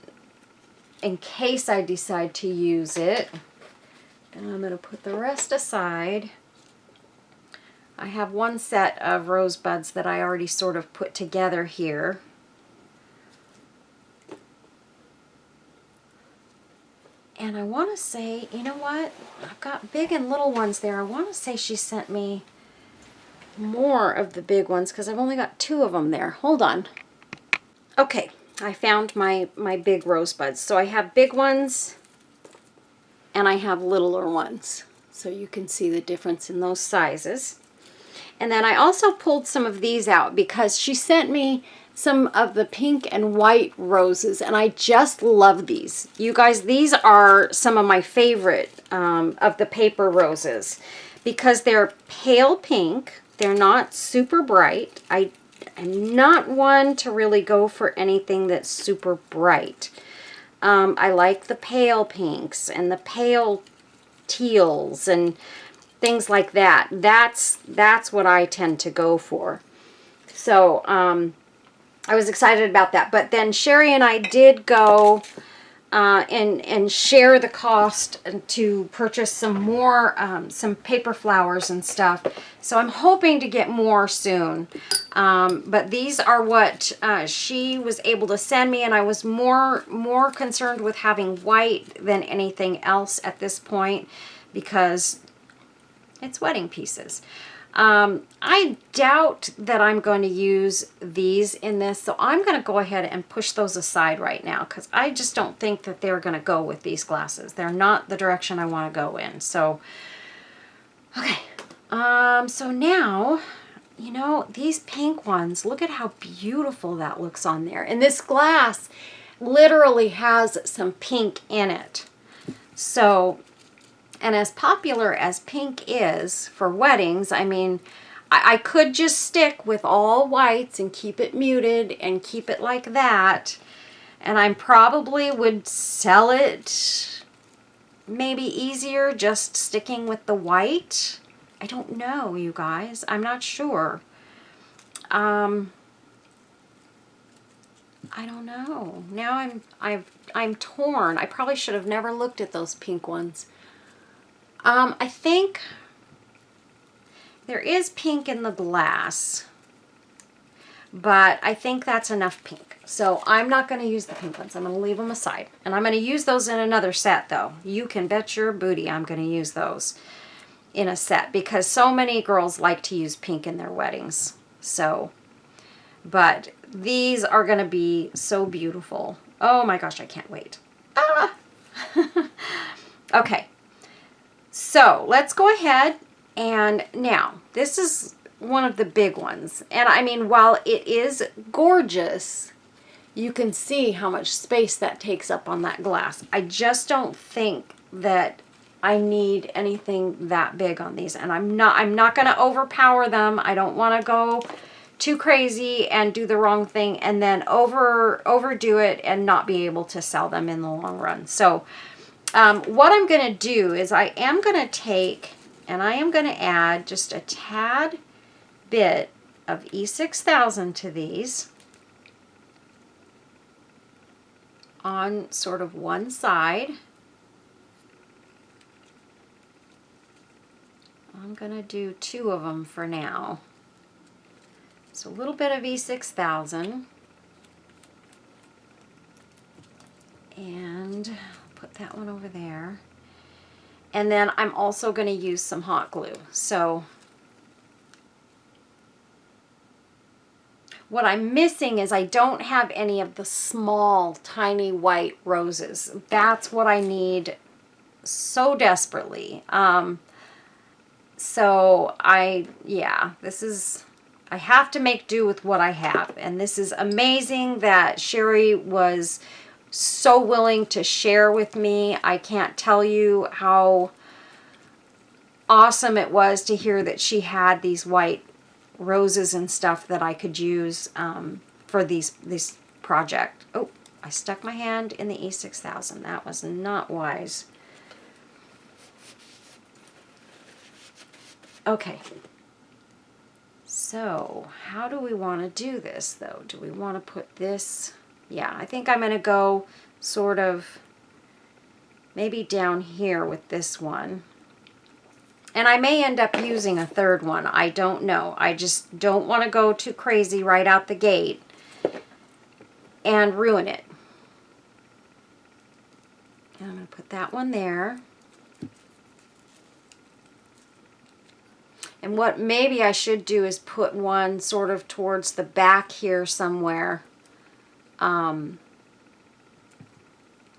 in case I decide to use it. And I'm going to put the rest aside. I have one set of rosebuds that I already sort of put together here. And I want to say, you know what? I've got big and little ones there. I want to say she sent me more of the big ones because I've only got 2 of them there. Hold on. Okay, I found my big rosebuds. So I have big ones and I have littler ones. So you can see the difference in those sizes. And then I also pulled some of these out because she sent me some of the pink and white roses, and I just love these. You guys, these are some of my favorite of the paper roses because they're pale pink. They're not super bright. I'm not one to really go for anything that's super bright. I like the pale pinks and the pale teals and things like that. That's what I tend to go for. So I was excited about that. But then Sherry and I did go and share the cost to purchase some more, some paper flowers and stuff. So I'm hoping to get more soon. But these are what she was able to send me, and I was more concerned with having white than anything else at this point because it's wedding pieces. I doubt that I'm going to use these in this, so I'm going to go ahead and push those aside right now because I just don't think that they're going to go with these glasses. They're not the direction I want to go in. So, okay. So now, you know, these pink ones, look at how beautiful that looks on there. And this glass literally has some pink in it. So, and as popular as pink is for weddings, I mean, I could just stick with all whites and keep it muted and keep it like that. And I probably would sell it maybe easier just sticking with the white. I don't know, you guys. I'm not sure. I don't know. Now I'm torn. I probably should have never looked at those pink ones. I think there is pink in the glass, but I think that's enough pink. So I'm not going to use the pink ones. I'm going to leave them aside. And I'm going to use those in another set, though. You can bet your booty I'm going to use those in a set because so many girls like to use pink in their weddings. So, but these are going to be so beautiful. Oh my gosh, I can't wait. Ah! Okay, so let's go ahead, and now this is one of the big ones. And I mean, while it is gorgeous, you can see how much space that takes up on that glass. I just don't think that I need anything that big on these, and I'm not going to overpower them. I don't want to go too crazy and do the wrong thing and then overdo it and not be able to sell them in the long run. So what I'm going to do is I am going to take and I am going to add just a tad bit of E6000 to these on sort of one side. I'm going to do 2 of them for now. So a little bit of E6000. And put that one over there. And then I'm also going to use some hot glue. So what I'm missing is I don't have any of the small, tiny white roses. That's what I need so desperately. So I have to make do with what I have. And this is amazing that Sherry was so willing to share with me. I can't tell you how awesome it was to hear that she had these white roses and stuff that I could use for this project. Oh, I stuck my hand in the E6000. That was not wise. Okay. So, how do we want to do this, though? Do we want to put this... Yeah, I think I'm going to go sort of maybe down here with this one. And I may end up using a third one. I don't know. I just don't want to go too crazy right out the gate and ruin it. And I'm going to put that one there. And what maybe I should do is put one sort of towards the back here somewhere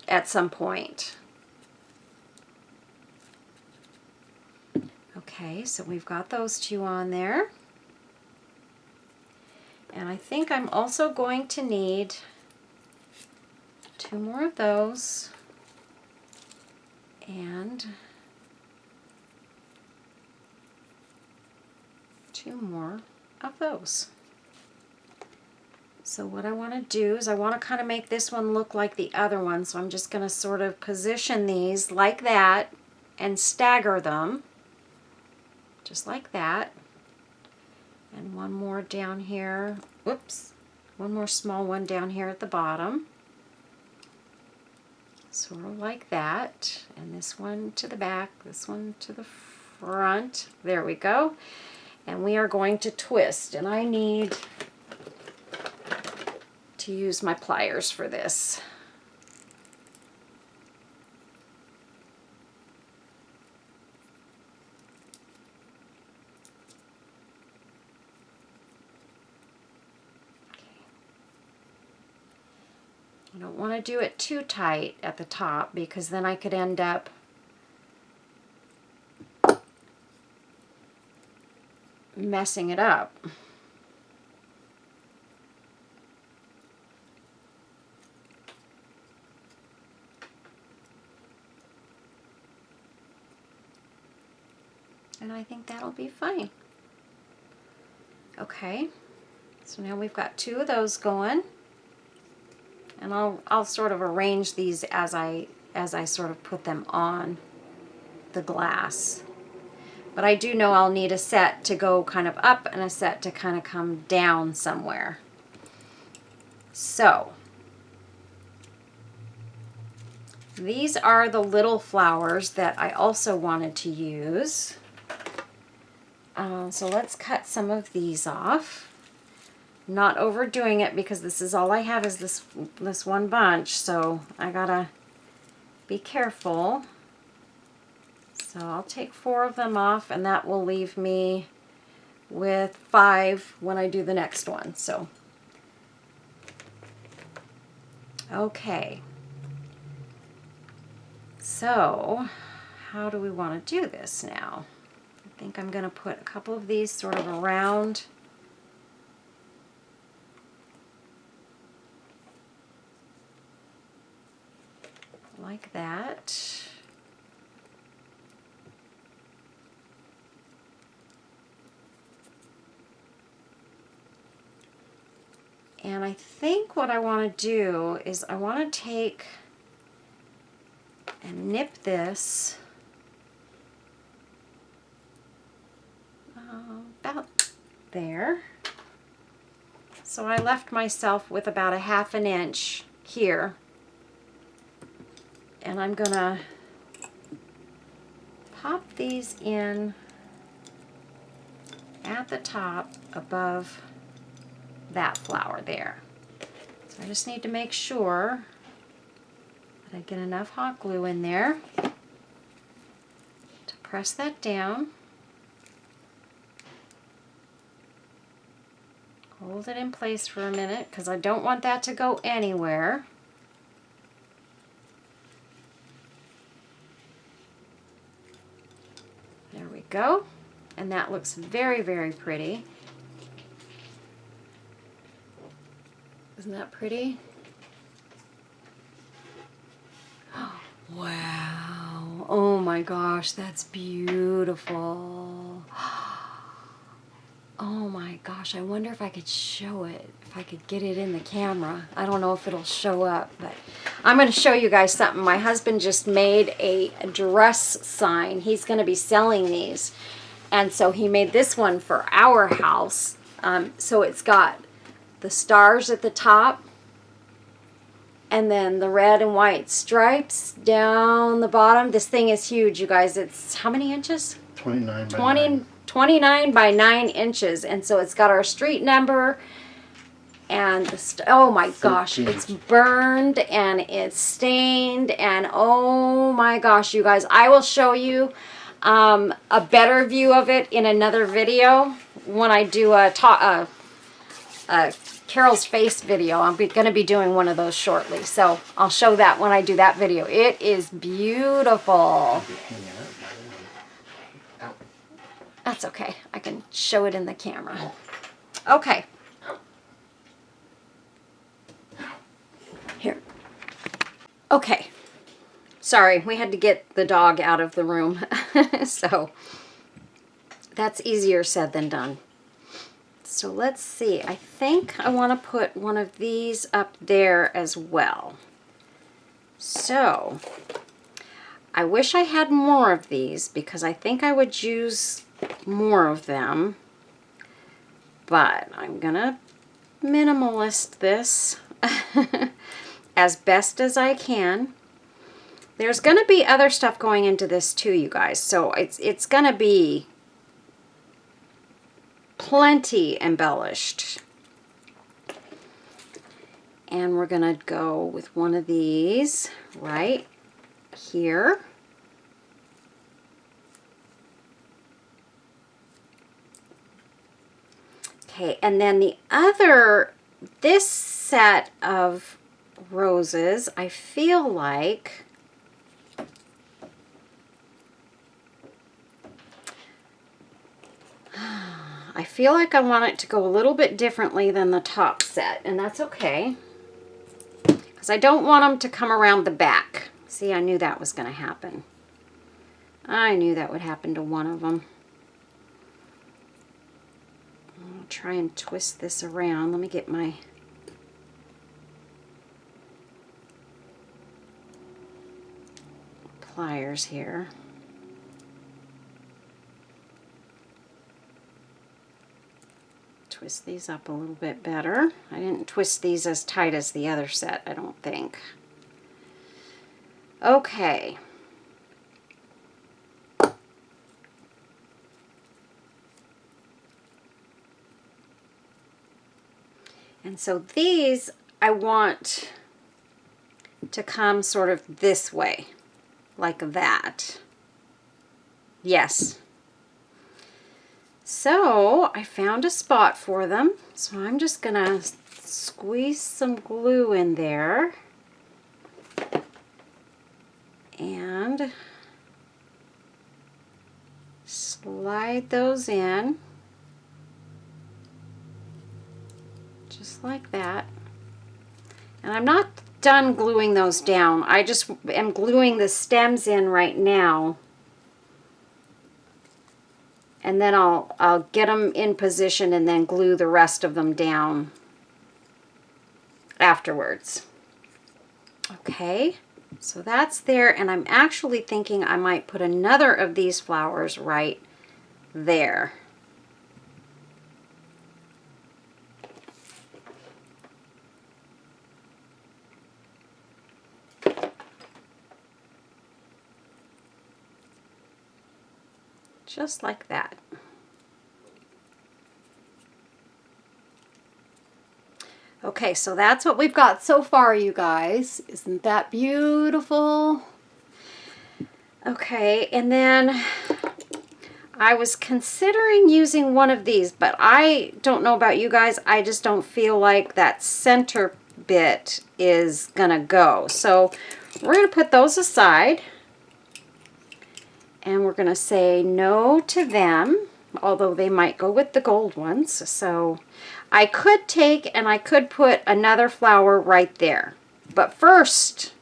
at some point. Okay, so we've got those 2 on there. And I think I'm also going to need 2 more of those. And 2 more of those. So what I want to do is I want to kind of make this one look like the other one. So I'm just going to sort of position these like that and stagger them. Just like that. And one more down here. Whoops. One more small one down here at the bottom. Sort of like that. And this one to the back, this one to the front. There we go. And we are going to twist. And I need to use my pliers for this. I don't want to do it too tight at the top because then I could end up messing it up. And I think that'll be fine. Okay, so now we've got 2 of those going. And I'll sort of arrange these as I sort of put them on the glass. But I do know I'll need a set to go kind of up and a set to kind of come down somewhere. So these are the little flowers that I also wanted to use. So let's cut some of these off. Not overdoing it because this is all I have is this one bunch, so I gotta be careful. So I'll take 4 of them off, and that will leave me with 5 when I do the next one. So okay. So how do we want to do this now? I think I'm going to put a couple of these sort of around. Like that. And I think what I want to do is I want to take and nip this about there. So I left myself with about a ½ inch here. And I'm gonna pop these in at the top above that flower there. So I just need to make sure that I get enough hot glue in there to press that down. Hold it in place for a minute because I don't want that to go anywhere. There we go. And that looks very, very pretty. Isn't that pretty? Wow. Oh my gosh, that's beautiful. Oh my gosh, I wonder if I could show it, if I could get it in the camera. I don't know if it'll show up, but I'm going to show you guys something. My husband just made a dress sign. He's going to be selling these. And so he made this one for our house. So it's got the stars at the top, and then the red and white stripes down the bottom. This thing is huge, you guys. It's how many inches? 29 by 9. 29 by 9 inches. And so it's got our street number and oh my gosh, 13. it's burned and it's stained, and oh my gosh, you guys, I will show you a better view of it in another video when I do a Carol's face video. I'm going to be doing one of those shortly, so I'll show that when I do that video. It is beautiful. That's okay. I can show it in the camera. Okay. Here. Okay. Sorry, we had to get the dog out of the room. So that's easier said than done. So let's see. I think I want to put one of these up there as well. So I wish I had more of these because I think I would use more of them, but I'm gonna minimalist this as best as I can. There's gonna be other stuff going into this too, you guys, so it's gonna be plenty embellished. And we're gonna go with one of these right here. Okay, and then the other, this set of roses, I feel like I want it to go a little bit differently than the top set, and that's okay, because I don't want them to come around the back. See, I knew that was going to happen. I knew that would happen to one of them. I'll try and twist this around. Let me get my pliers here. Twist these up a little bit better. I didn't twist these as tight as the other set, I don't think. Okay. And so these I want to come sort of this way, like that. Yes. So I found a spot for them. So I'm just gonna squeeze some glue in there. And slide those in just like that. And I'm not done gluing those down. I just am gluing the stems in right now. And then I'll get them in position and then glue the rest of them down afterwards. Okay, so that's there, and I'm actually thinking I might put another of these flowers right there. Just like that. Okay, so that's what we've got so far, you guys. Isn't that beautiful? Okay, and then I was considering using one of these, but I don't know about you guys. I just don't feel like that center bit is gonna go. So we're gonna put those aside. And we're going to say no to them, although they might go with the gold ones. So I could take and I could put another flower right there. But first,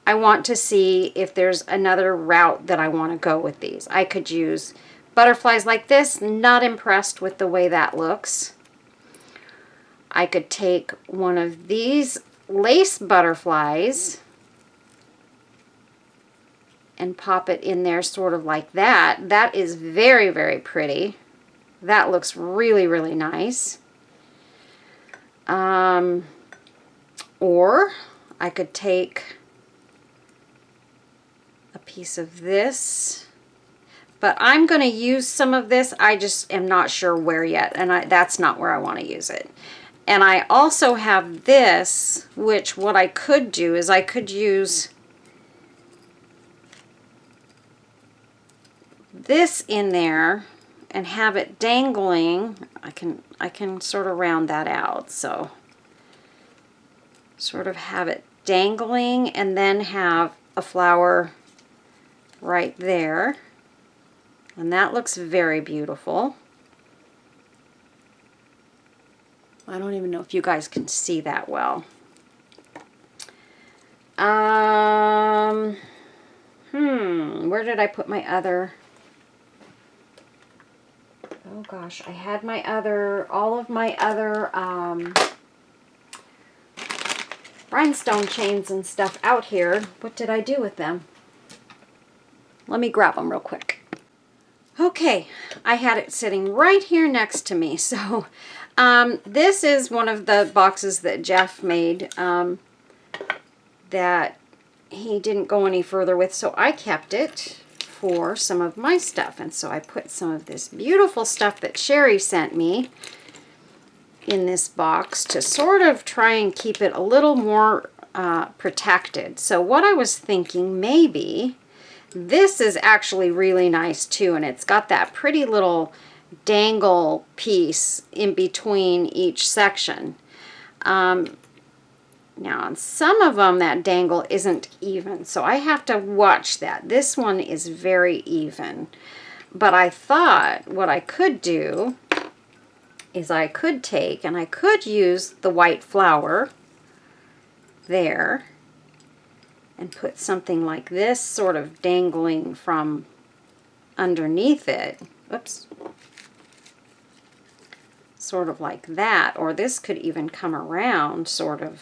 I want to see if there's another route that I want to go with these. I could use butterflies like this. Not impressed with the way that looks. I could take one of these lace butterflies and pop it in there sort of like that. That is very, very pretty. That looks really, really nice. Or I could take a piece of this, but I'm going to use some of this. I just am not sure where yet, and that's not where I want to use it. And I also have this, which what I could do is I could use this in there and have it dangling. I can sort of round that out, so sort of have it dangling and then have a flower right there, and that looks very beautiful. I don't even know if you guys can see that well. Where did I put my other? Oh gosh, I had my other, all of my other rhinestone chains and stuff out here. What did I do with them? Let me grab them real quick. Okay, I had it sitting right here next to me. So this is one of the boxes that Jeff made that he didn't go any further with, so I kept it for some of my stuff. And so I put some of this beautiful stuff that Sherry sent me in this box to sort of try and keep it a little more protected. So what I was thinking, maybe this is actually really nice too, and it's got that pretty little dangle piece in between each section. Now on some of them that dangle isn't even, so I have to watch that. This one is very even. But I thought what I could do is I could take and I could use the white flower there and put something like this sort of dangling from underneath it. Oops. Sort of like that, or this could even come around sort of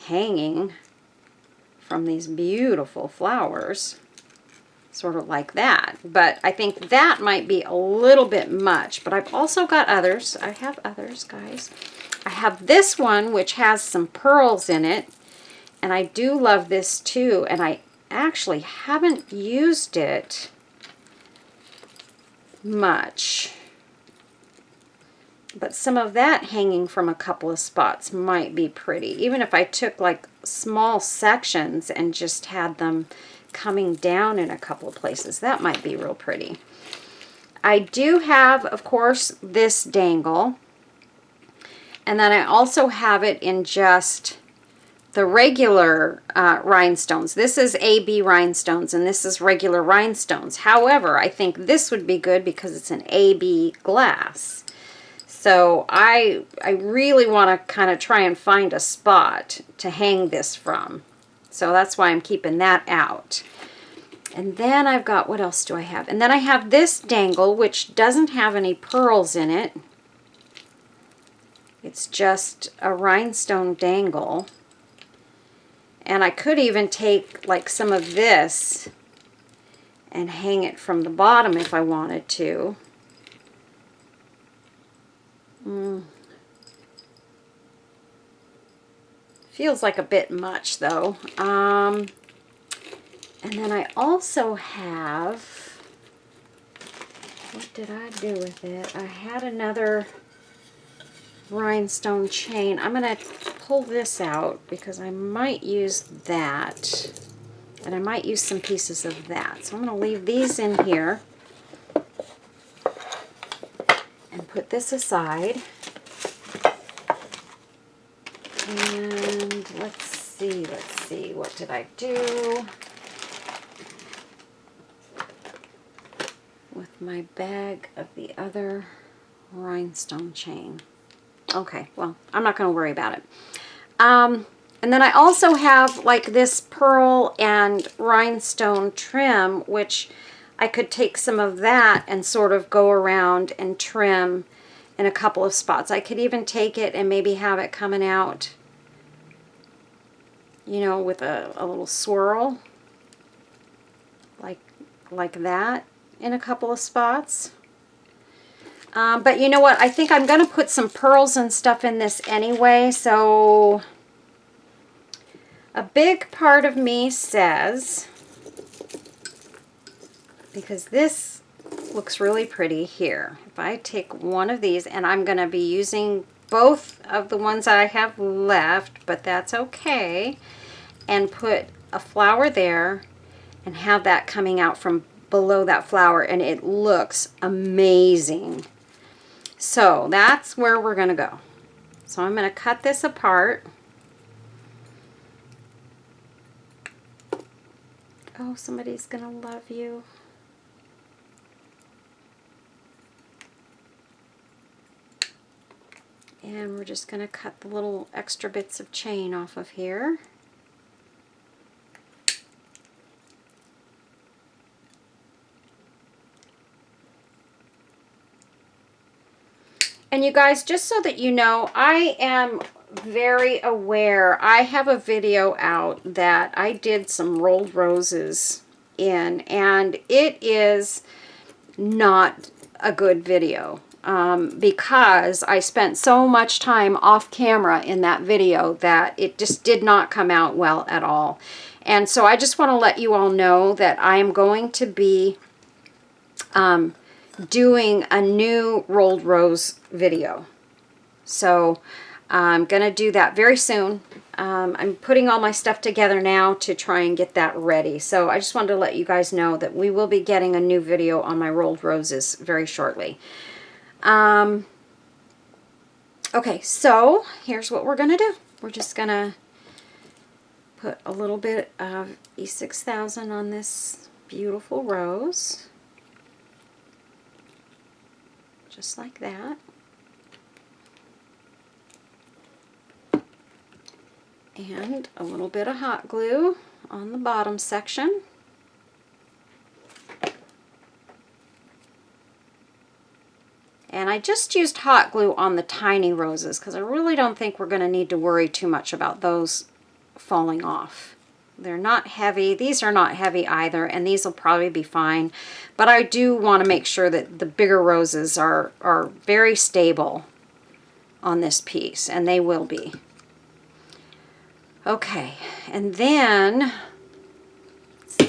hanging from these beautiful flowers, sort of like that. But I think that might be a little bit much, but I've also got others. I have others, guys. I have this one which has some pearls in it, and I do love this too, and I actually haven't used it much. But some of that hanging from a couple of spots might be pretty. Even if I took like small sections and just had them coming down in a couple of places, that might be real pretty. I do have, of course, this dangle. And then I also have it in just the regular rhinestones. This is AB rhinestones and this is regular rhinestones. However, I think this would be good because it's an AB glass. So I really want to kind of try and find a spot to hang this from. So that's why I'm keeping that out. And then I've got, what else do I have? And then I have this dangle, which doesn't have any pearls in it. It's just a rhinestone dangle. And I could even take like some of this and hang it from the bottom if I wanted to. Feels like a bit much though. And then I also have, what did I do with it? I had another rhinestone chain. I'm going to pull this out because I might use that. And I might use some pieces of that. So I'm going to leave these in here and put this aside. And let's see, what did I do with my bag of the other rhinestone chain? Okay, well, I'm not going to worry about it. And then I also have like this pearl and rhinestone trim, which I could take some of that and sort of go around and trim in a couple of spots. I could even take it and maybe have it coming out, you know, with a little swirl like that in a couple of spots. But you know what? I think I'm going to put some pearls and stuff in this anyway. So a big part of me says, because this looks really pretty here. If I take one of these, and I'm going to be using both of the ones I have left, but that's okay, and put a flower there and have that coming out from below that flower, and it looks amazing. So that's where we're going to go. So I'm going to cut this apart. Oh, somebody's going to love you. And we're just going to cut the little extra bits of chain off of here. And you guys, just so that you know, I am very aware. I have a video out that I did some rolled roses in, and it is not a good video because I spent so much time off camera in that video that it just did not come out well at all. And so I just want to let you all know that I am going to be doing a new rolled rose video. So I'm going to do that very soon. I'm putting all my stuff together now to try and get that ready. So I just wanted to let you guys know that we will be getting a new video on my rolled roses very shortly. Okay, so here's what we're going to do. We're just going to put a little bit of E6000 on this beautiful rose. Just like that. And a little bit of hot glue on the bottom section. And I just used hot glue on the tiny roses because I really don't think we're going to need to worry too much about those falling off. They're not heavy. These are not heavy either, and these will probably be fine. But I do want to make sure that the bigger roses are very stable on this piece, and they will be. Okay, and then,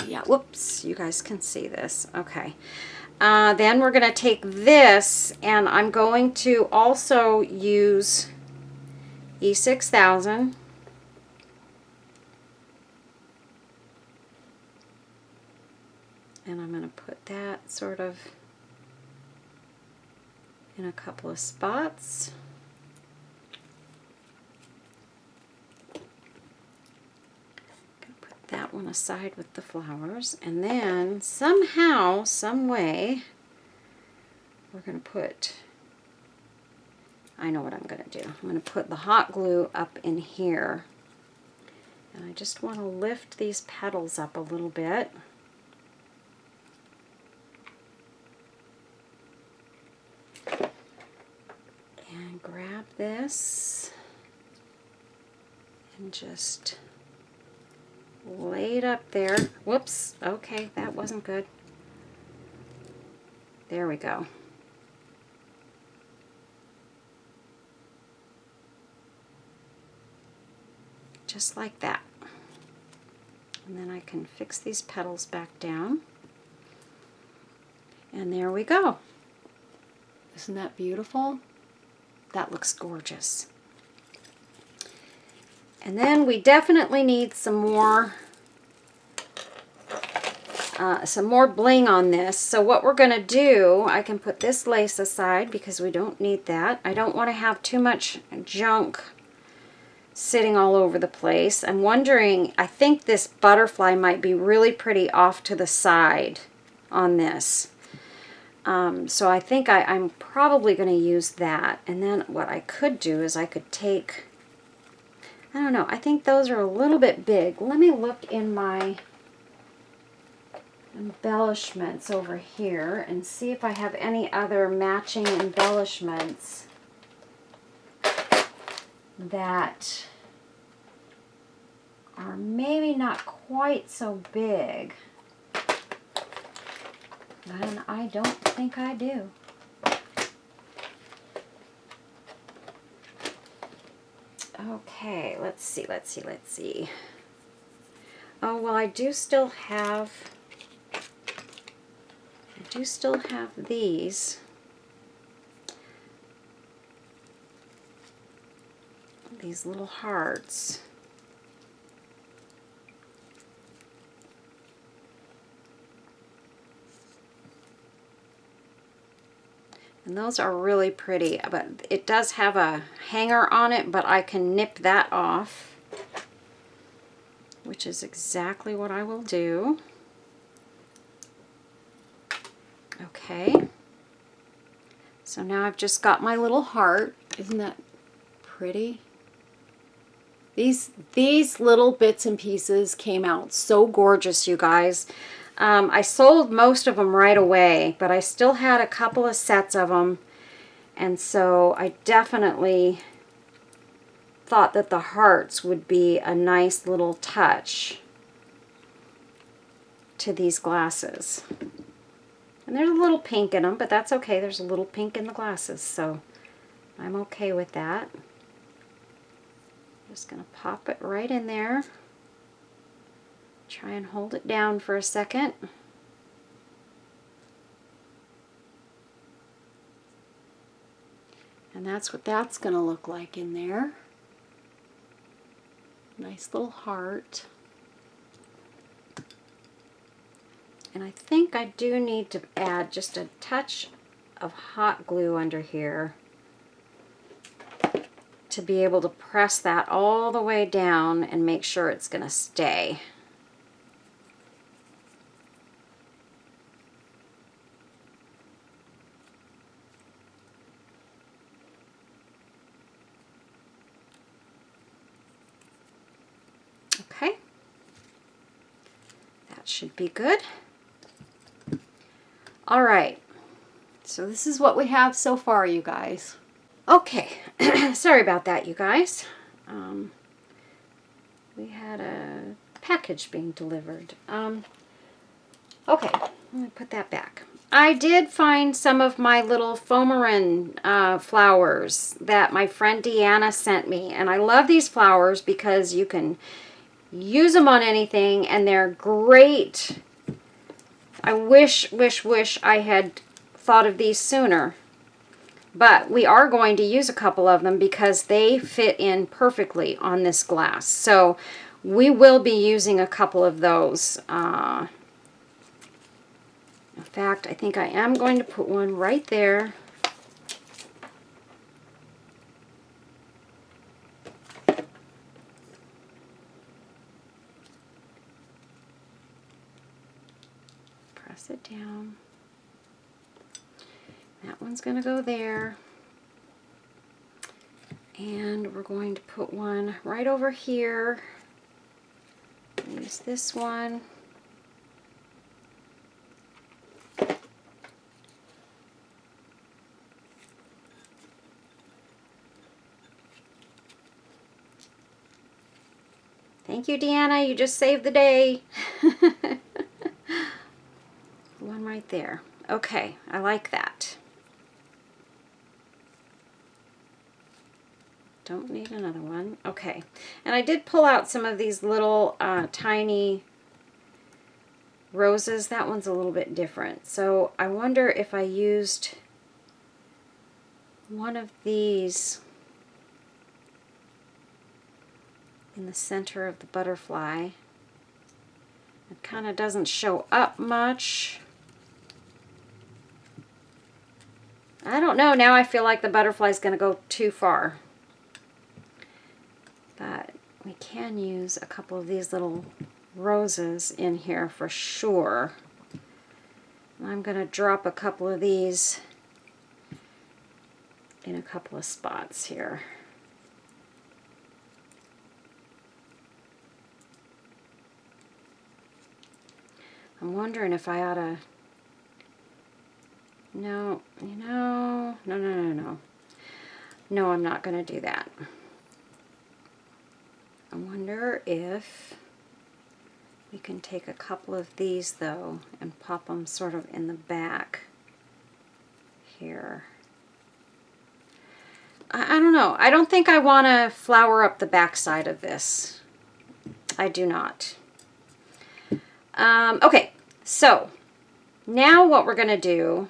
yeah, whoops, you guys can see this. Okay, then we're going to take this, and I'm going to also use E6000. And I'm going to put that sort of in a couple of spots. one aside with the flowers. And then somehow, some way, we're going to put, I know what I'm going to do. I'm going to put the hot glue up in here. And I just want to lift these petals up a little bit. And grab this and just lay it up there. Whoops, okay, that wasn't good. There we go. Just like that. And then I can fix these petals back down. And there we go. Isn't that beautiful? That looks gorgeous. And then we definitely need some more bling on this. So what we're going to do, I can put this lace aside because we don't need that. I don't want to have too much junk sitting all over the place. I'm wondering, I think this butterfly might be really pretty off to the side on this. So I think I'm probably going to use that. And then what I could do is I could take, I don't know, I think those are a little bit big. Let me look in my embellishments over here and see if I have any other matching embellishments that are maybe not quite so big. And I don't think I do. Okay, let's see. Oh, well, I do still have these. These little hearts. And those are really pretty, but it does have a hanger on it, but I can nip that off, which is exactly what I will do. Okay. So now I've just got my little heart. Isn't that pretty? These little bits and pieces came out so Gorgeous, you guys. I sold most of them right away, but I still had a couple of sets of them, and so I definitely thought that the hearts would be a nice little touch to these glasses. And there's a little pink in them, but that's okay. There's a little pink in the glasses, so I'm okay with that. Just going to pop it right in there. Try and hold it down for a second. And that's what that's going to look like in there. Nice little heart. And I think I do need to add just a touch of hot glue under here to be able to press that all the way down and make sure it's going to stay. Okay, that should be good. All right, So this is what we have so far, you guys. okay. Sorry about that, you guys. We had a package being delivered. Okay, let me put that back. I did find some of my little foamarin flowers that my friend Deanna sent me, and I love these flowers because you can use them on anything, and they're great. I wish I had thought of these sooner. But we are going to use a couple of them because they fit in perfectly on this glass. So we will be using a couple of those. In fact, I think I am going to put one right there. press it down. That one's going to go there. And we're going to put one right over here. Use this one. Thank you, Deanna. You just saved the day. One right there. Okay, I like that. Don't need another one. Okay, and I did pull out some of these little tiny roses. That one's a little bit different. So I wonder if I used one of these in the center of the butterfly. It kind of doesn't show up much. I don't know. Now I feel like the butterfly is going to go too far. But we can use a couple of these little roses in here for sure. I'm going to drop a couple of these in a couple of spots here. I'm wondering if I ought to... No, no. No, I'm not going to do that. I wonder if we can take a couple of these, though, and pop them sort of in the back here. I don't know. I don't think I want to flower up the back side of this. I do not. Okay, so now what we're going to do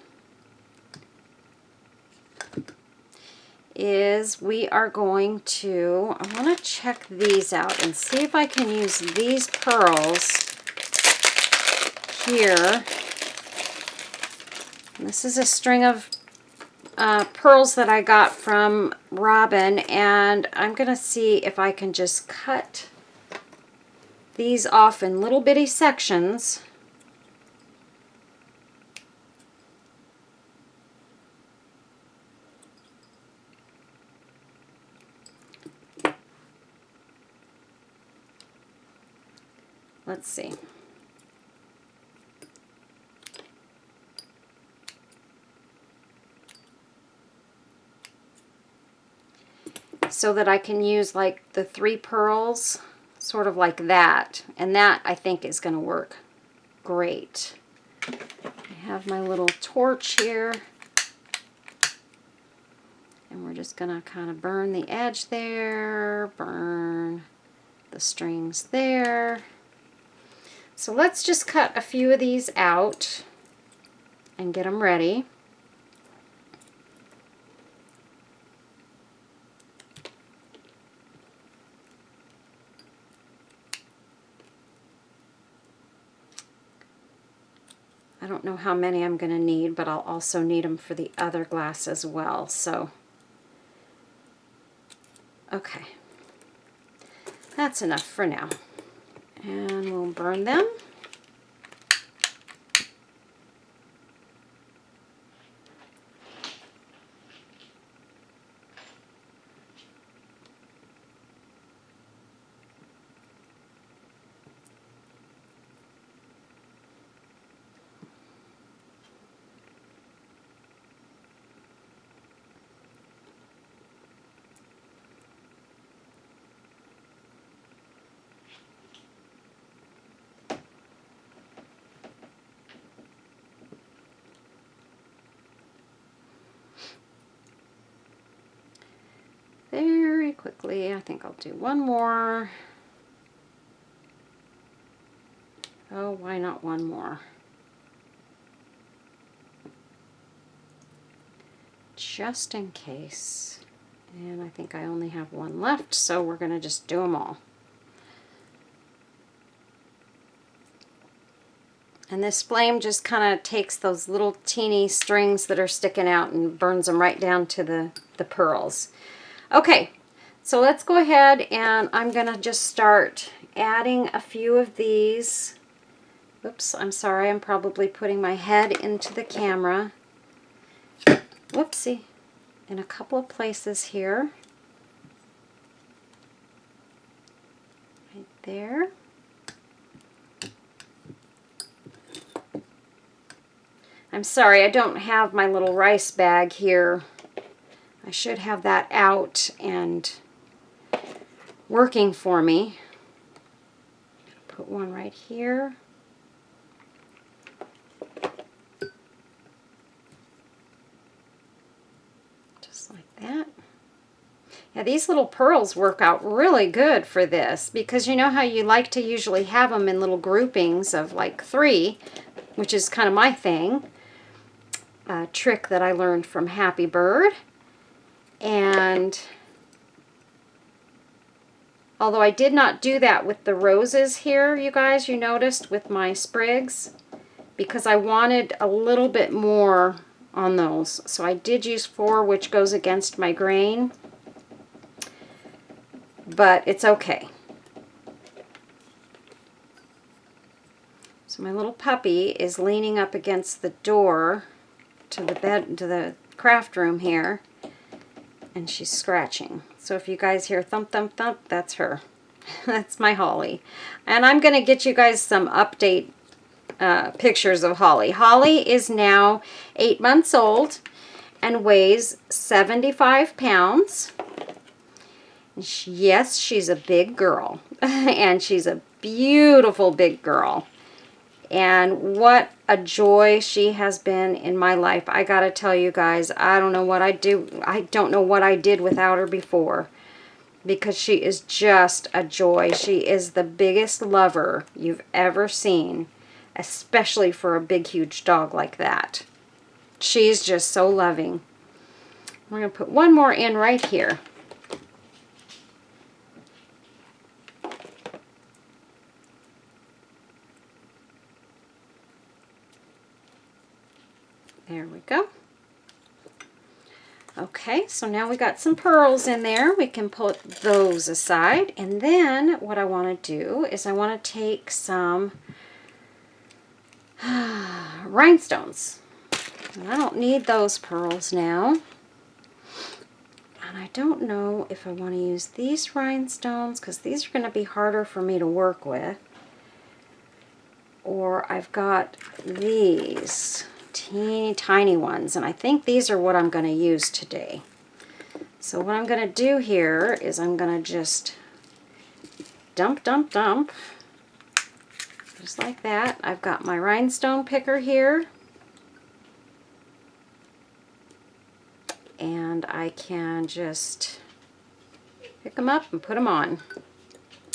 is we are going to, I want to check these out and see if I can use these pearls here. And this is a string of pearls that I got from Robin, and I'm going to see if I can just cut these off in little bitty sections. Let's see. So that I can use like the 3 pearls, sort of like that. And that I think is going to work great. I have my little torch here. And we're just going to kind of burn the edge there, burn the strings there. So let's just cut a few of these out and get them ready. I don't know how many I'm going to need, but I'll also need them for the other glass as well. So, okay. That's enough for now. And we'll burn them. Very quickly. I think I'll do one more. Oh, why not one more? Just in case. And I think I only have one left, so we're going to just do them all. And this flame just kind of takes those little teeny strings that are sticking out and burns them right down to the pearls. Okay, so let's go ahead and I'm going to just start adding a few of these Oops, I'm sorry, I'm probably putting my head into the camera. Whoopsie. In a couple of places here. Right there. I'm sorry, I don't have my little rice bag here. I should have that out and working for me. Put one right here. Just like that. Yeah, these little pearls work out really good for this because you know how you like to usually have them in little groupings of like 3, which is kind of my thing. A trick that I learned from Happy Bird. And although I did not do that with the roses here, you guys, you noticed with my sprigs, because I wanted a little bit more on those. So I did use 4, which goes against my grain, but it's okay. So my little puppy is leaning up against the door to the bed, to the craft room here, and she's scratching. So if you guys hear thump, thump, thump, that's her. That's my Holly. And I'm going to get you guys some update pictures of Holly. Holly is now 8 months old and weighs 75 pounds. Yes, she's a big girl. And she's a beautiful big girl. And what a joy she has been in my life. I gotta tell you guys, I don't know what I don't know what I did without her before. Because she is just a joy. She is the biggest lover you've ever seen. Especially for a big, huge dog like that. She's just so loving. We're going to put one more in right here. There we go. Okay, so now we got some pearls in there. We can put those aside. And then what I want to do is I want to take some rhinestones. And I don't need those pearls now. And I don't know if I want to use these rhinestones because these are going to be harder for me to work with. Or I've got these teeny tiny ones, and I think these are what I'm going to use today. So what I'm going to do here is I'm going to just dump, dump, dump, just like that. I've got my rhinestone picker here, and I can just pick them up and put them on.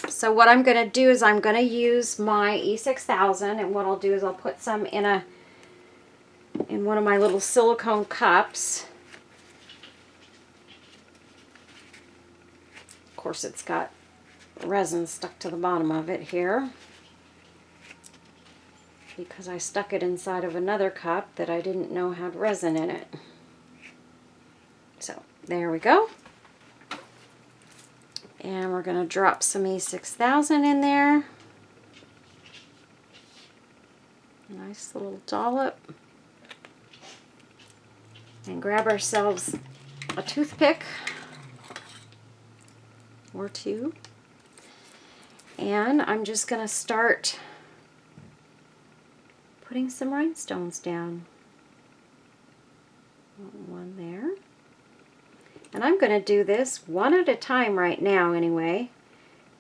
So what I'm going to do is I'm going to use my E6000, and what I'll do is I'll put some in one of my little silicone cups. Of course, it's got resin stuck to the bottom of it here because I stuck it inside of another cup that I didn't know had resin in it. So there we go. And we're going to drop some E6000 in there. Nice little dollop. And grab ourselves a toothpick or 2. And I'm just going to start putting some rhinestones down. One there. And I'm going to do this one at a time right now anyway,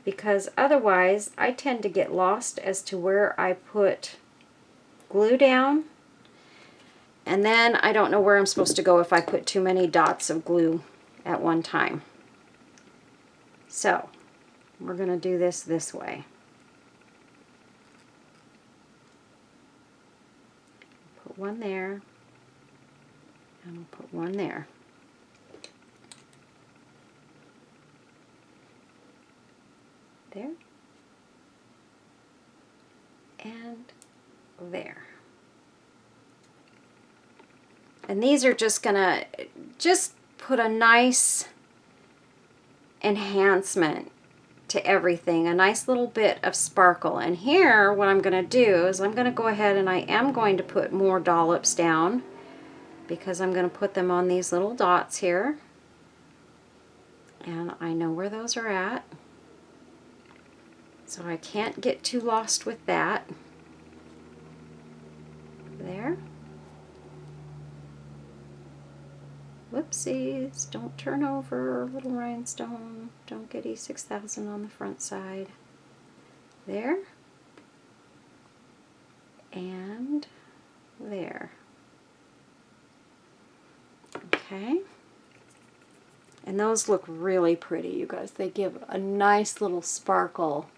because otherwise I tend to get lost as to where I put glue down. And then I don't know where I'm supposed to go if I put too many dots of glue at one time. So we're going to do this way. Put one there, and we'll put one there. There. And there. And these are just gonna put a nice enhancement to everything, a nice little bit of sparkle. And here what I'm going to do is I'm going to go ahead and I am going to put more dollops down, because I'm going to put them on these little dots here, and I know where those are at, so I can't get too lost with that. There. Whoopsies, don't turn over, little rhinestone. Don't get E6000 on the front side. There. And there. Okay. And those look really pretty, you guys. They give a nice little sparkle.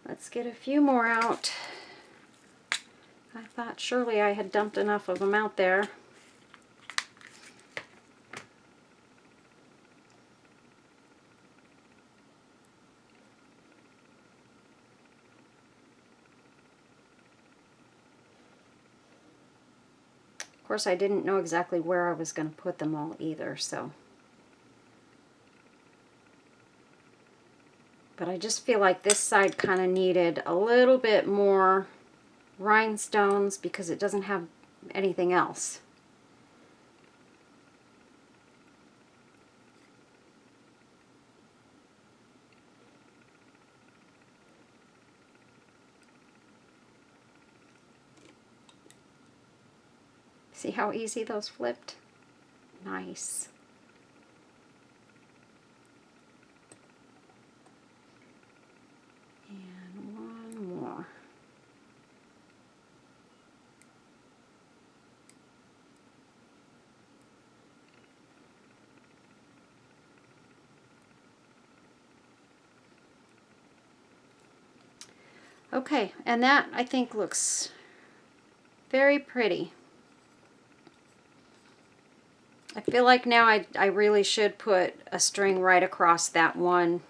Let's get a few more out. I thought surely I had dumped enough of them out there. Of course, I didn't know exactly where I was going to put them all either, so. But I just feel like this side kind of needed a little bit more rhinestones because it doesn't have anything else. See how easy those flipped? Nice. And one more. Okay, and that I think looks very pretty. I feel like now I really should put a string right across that one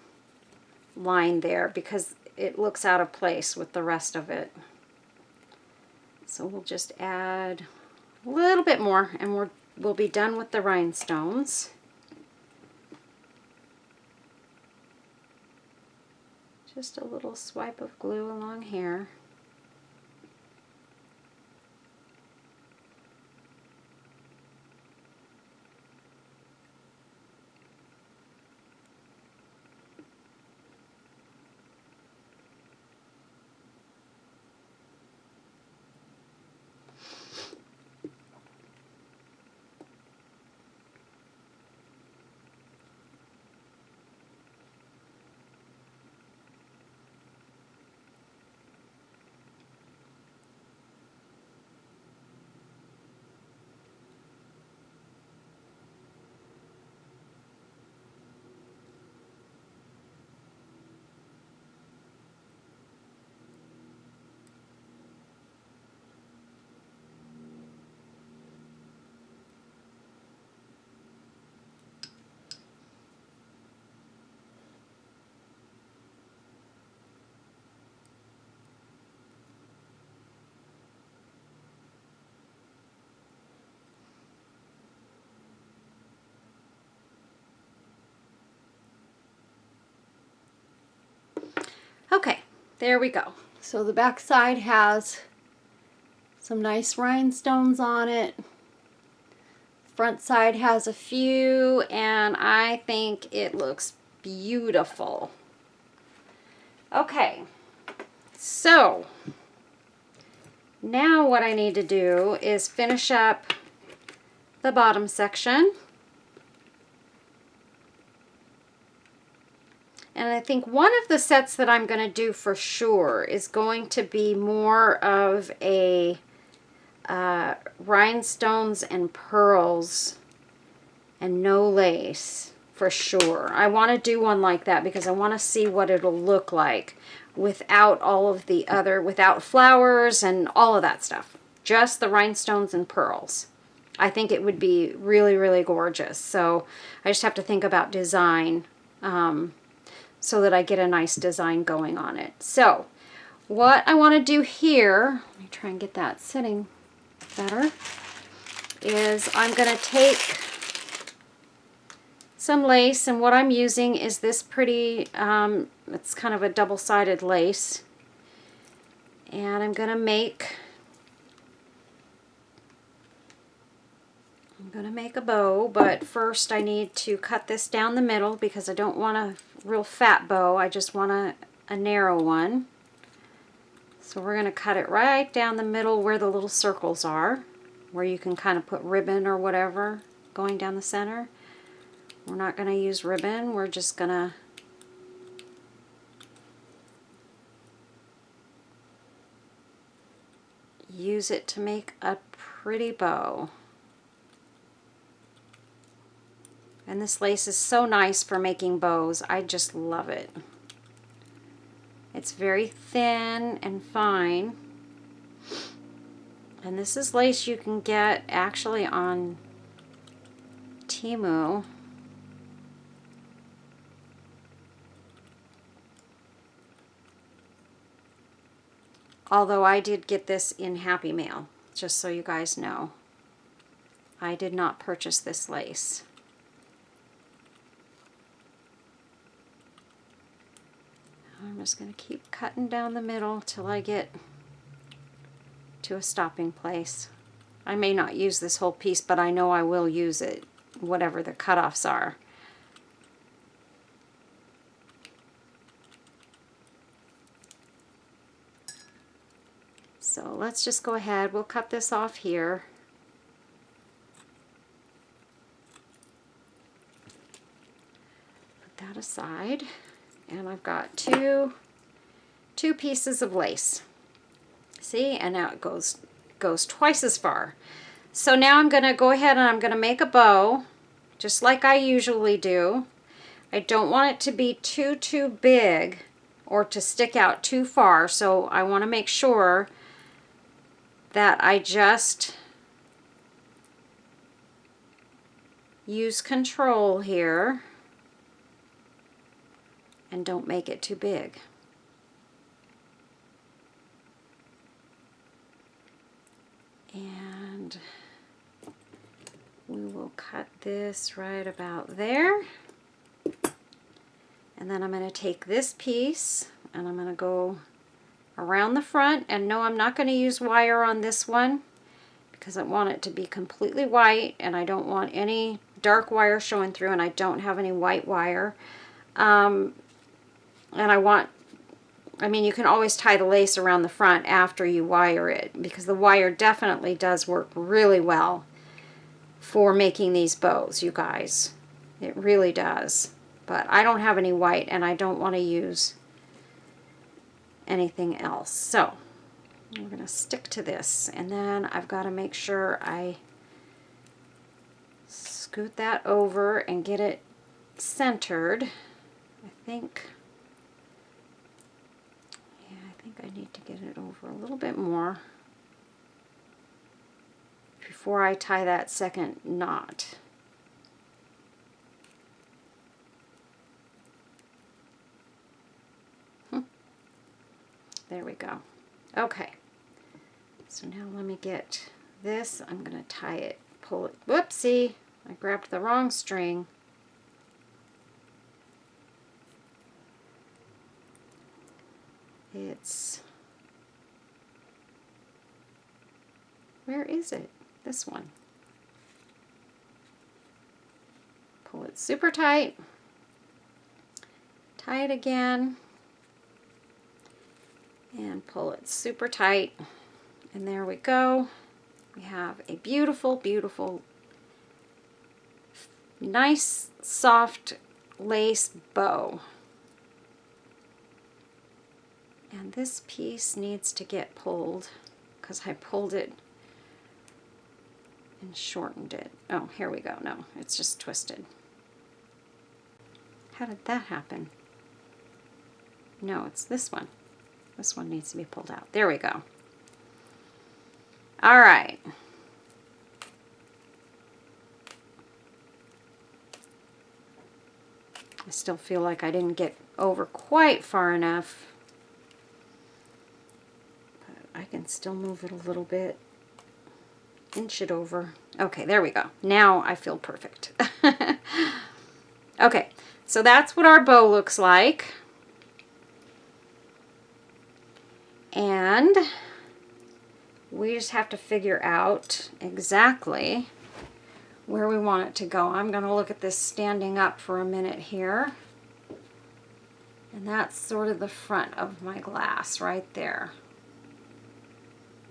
line there because it looks out of place with the rest of it. So we'll just add a little bit more and we'll be done with the rhinestones. Just a little swipe of glue along here. Okay, there we go. So the back side has some nice rhinestones on it. Front side has a few, And I think it looks beautiful. Okay, so now what I need to do is finish up the bottom section. And I think one of the sets that I'm going to do for sure is going to be more of a rhinestones and pearls and no lace for sure. I want to do one like that because I want to see what it'll look like without all of the other, without flowers and all of that stuff. Just the rhinestones and pearls. I think it would be really, really gorgeous. So I just have to think about design so that I get a nice design going on it. So what I want to do here, let me try and get that sitting better, is I'm going to take some lace, and what I'm using is this pretty, it's kind of a double-sided lace, and I'm going to make a bow, but first I need to cut this down the middle because I don't want a real fat bow, I just want a narrow one. So we're going to cut it right down the middle where the little circles are, where you can kind of put ribbon or whatever going down the center. We're not going to use ribbon, we're just going to use it to make a pretty bow. And this lace is so nice for making bows. I just love it. It's very thin and fine. And this is lace you can get actually on Temu. Although I did get this in Happy Mail, just so you guys know. I did not purchase this lace. I'm just going to keep cutting down the middle till I get to a stopping place. I may not use this whole piece, but I know I will use it, whatever the cutoffs are. So let's just go ahead, we'll cut this off here. Put that aside, and I've got two pieces of lace. See, and now it goes twice as far. So now I'm going to go ahead and I'm going to make a bow, just like I usually do. I don't want it to be too big or to stick out too far, so I want to make sure that I just use control here and don't make it too big. And we will cut this right about there. And then I'm going to take this piece and I'm going to go around the front, and no, I'm not going to use wire on this one because I want it to be completely white and I don't want any dark wire showing through, and I don't have any white wire. And I mean, you can always tie the lace around the front after you wire it, because the wire definitely does work really well for making these bows, you guys. It really does. But I don't have any white and I don't want to use anything else. So we're going to stick to this, and then I've got to make sure I scoot that over and get it centered. I think I need to get it over a little bit more before I tie that second knot. There we go. Okay, so now let me get this. I'm going to tie it, pull it. Whoopsie, I grabbed the wrong string. Where is it? This one. Pull it super tight. Tie it again. And pull it super tight. And there we go. We have a beautiful, beautiful, nice, soft lace bow. And this piece needs to get pulled because I pulled it and shortened it. Oh, here we go. No, it's just twisted. How did that happen? No, it's this one. This one needs to be pulled out. There we go. All right. I still feel like I didn't get over quite far enough. But I can still move it a little bit. Inch it over. Okay, there we go. Now I feel perfect. Okay, so that's what our bow looks like. And we just have to figure out exactly where we want it to go. I'm going to look at this standing up for a minute here. And that's sort of the front of my glass right there.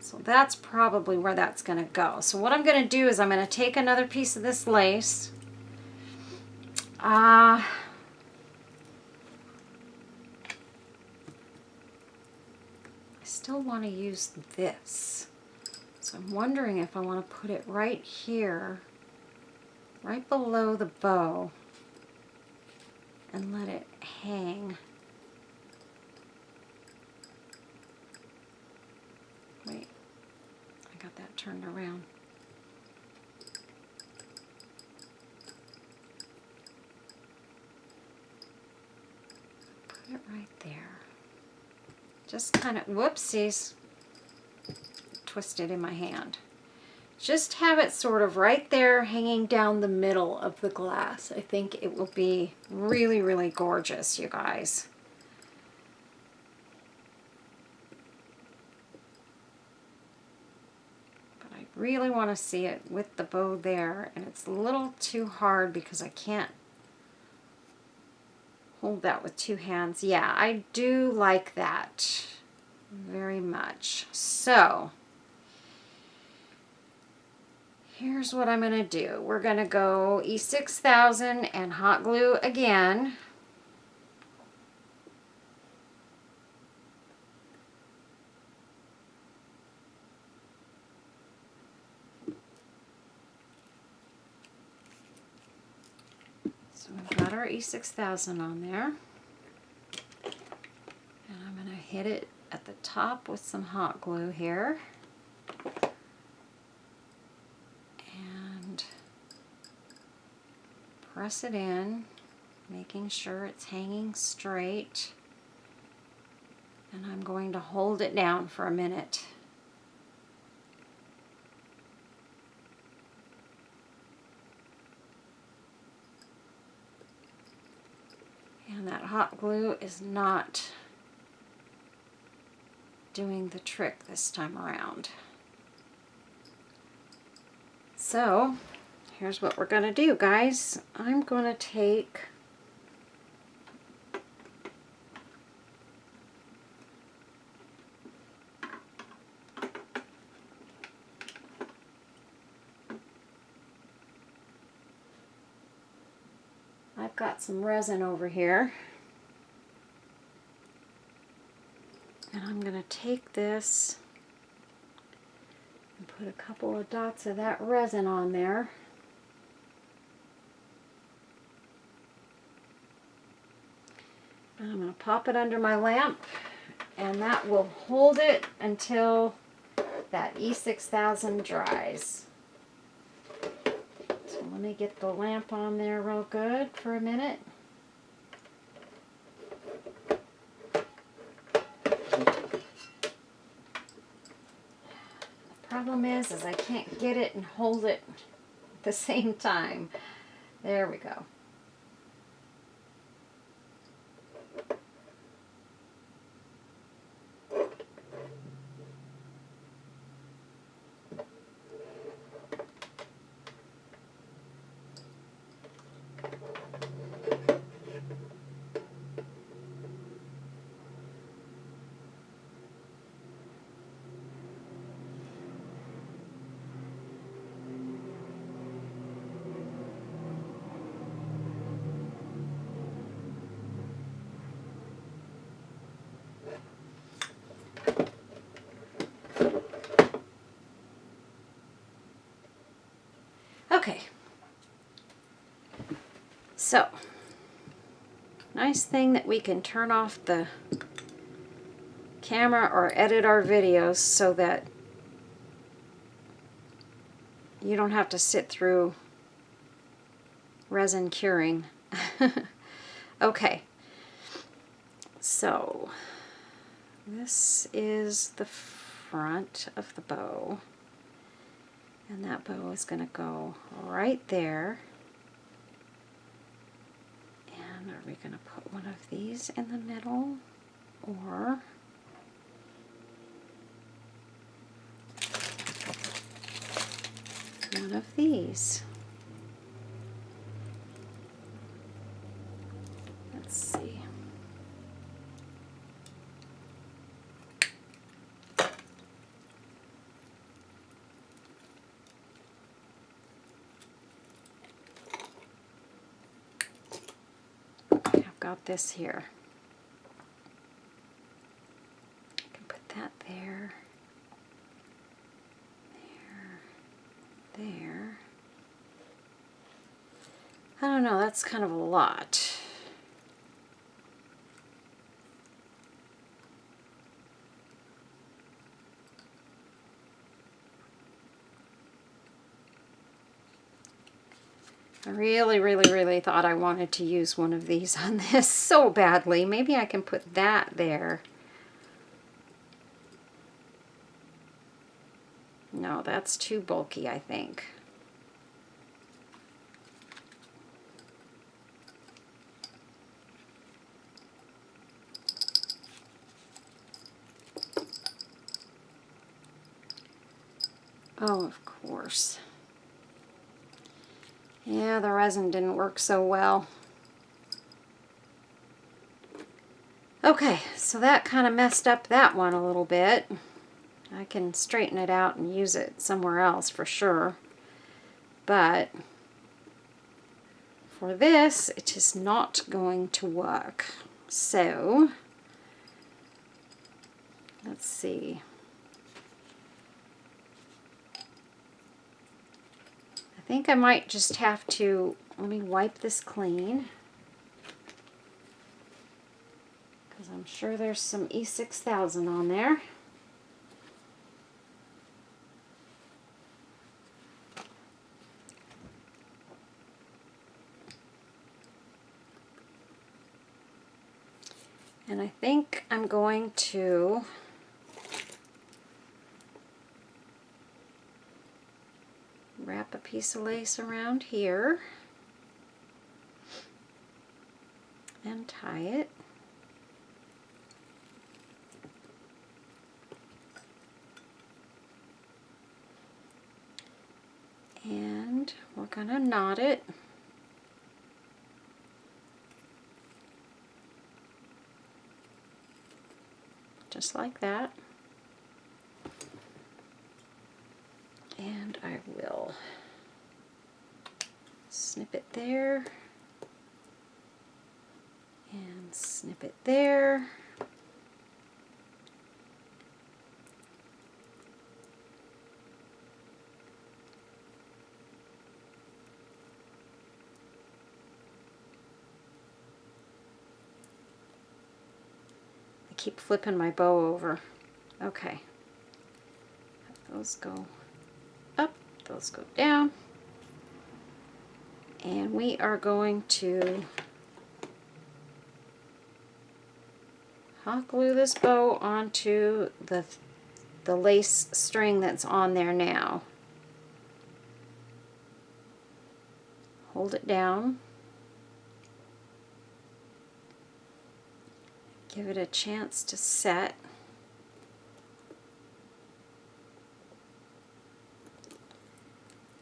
So that's probably where that's going to go. So what I'm going to do is I'm going to take another piece of this lace. I still want to use this. So I'm wondering if I want to put it right here, right below the bow, and let it hang. Wait, I got that turned around. Put it right there. Just kind of, whoopsies, twisted in my hand. Just have it sort of right there hanging down the middle of the glass. I think it will be really, really gorgeous, you guys. Really want to see it with the bow there, and it's a little too hard because I can't hold that with two hands. Yeah, I do like that very much. So here's what I'm going to do. We're going to go E6000 and hot glue again. So we've got our E6000 on there. And I'm going to hit it at the top with some hot glue here. And press it in, making sure it's hanging straight. And I'm going to hold it down for a minute. And that hot glue is not doing the trick this time around. So here's what we're going to do, guys. I'm going to take I've got some resin over here, and I'm going to take this and put a couple of dots of that resin on there. And I'm going to pop it under my lamp, and that will hold it until that E6000 dries. So let me get the lamp on there real good for a minute. The problem is I can't get it and hold it at the same time. There we go. Okay, so nice thing that we can turn off the camera or edit our videos so that you don't have to sit through resin curing. Okay, so this is the front of the bow. And that bow is going to go right there. And are we going to put one of these in the middle, or one of these? Let's see. Got this here. I can put that there, there. I don't know, that's kind of a lot. I really thought I wanted to use one of these on this so badly. Maybe I can put that there. No, that's too bulky, I think. Oh, of course. Yeah, the resin didn't work so well. Okay, so that kind of messed up that one a little bit. I can straighten it out and use it somewhere else for sure. But for this, it is not going to work. So, let's see. I think I might just have to, let me wipe this clean. Because I'm sure there's some E6000 on there. And I think I'm going to wrap a piece of lace around here and tie it. And we're going to knot it. Just like that. And I will snip it there and snip it there. Keep flipping my bow over. Okay. Those go up, those go down. And we are going to hot glue this bow onto the lace string that's on there now. Hold it down. Give it a chance to set.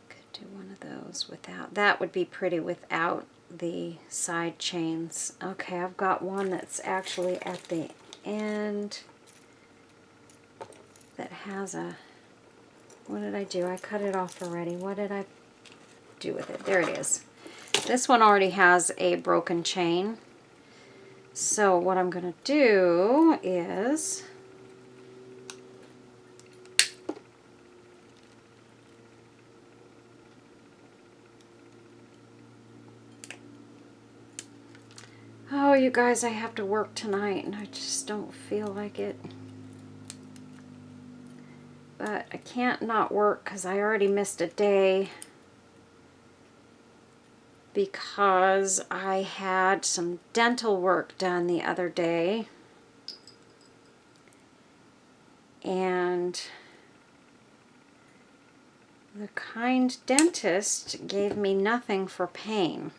Could do one of those without. That would be pretty without the side chains. Okay, I've got one that's actually at the end that has a, what did I do? I cut it off already. What did I do with it? There it is. This one already has a broken chain. So what I'm going to do is oh, you guys, I have to work tonight and I just don't feel like it. But I can't not work because I already missed a day because I had some dental work done the other day. And the kind dentist gave me nothing for pain.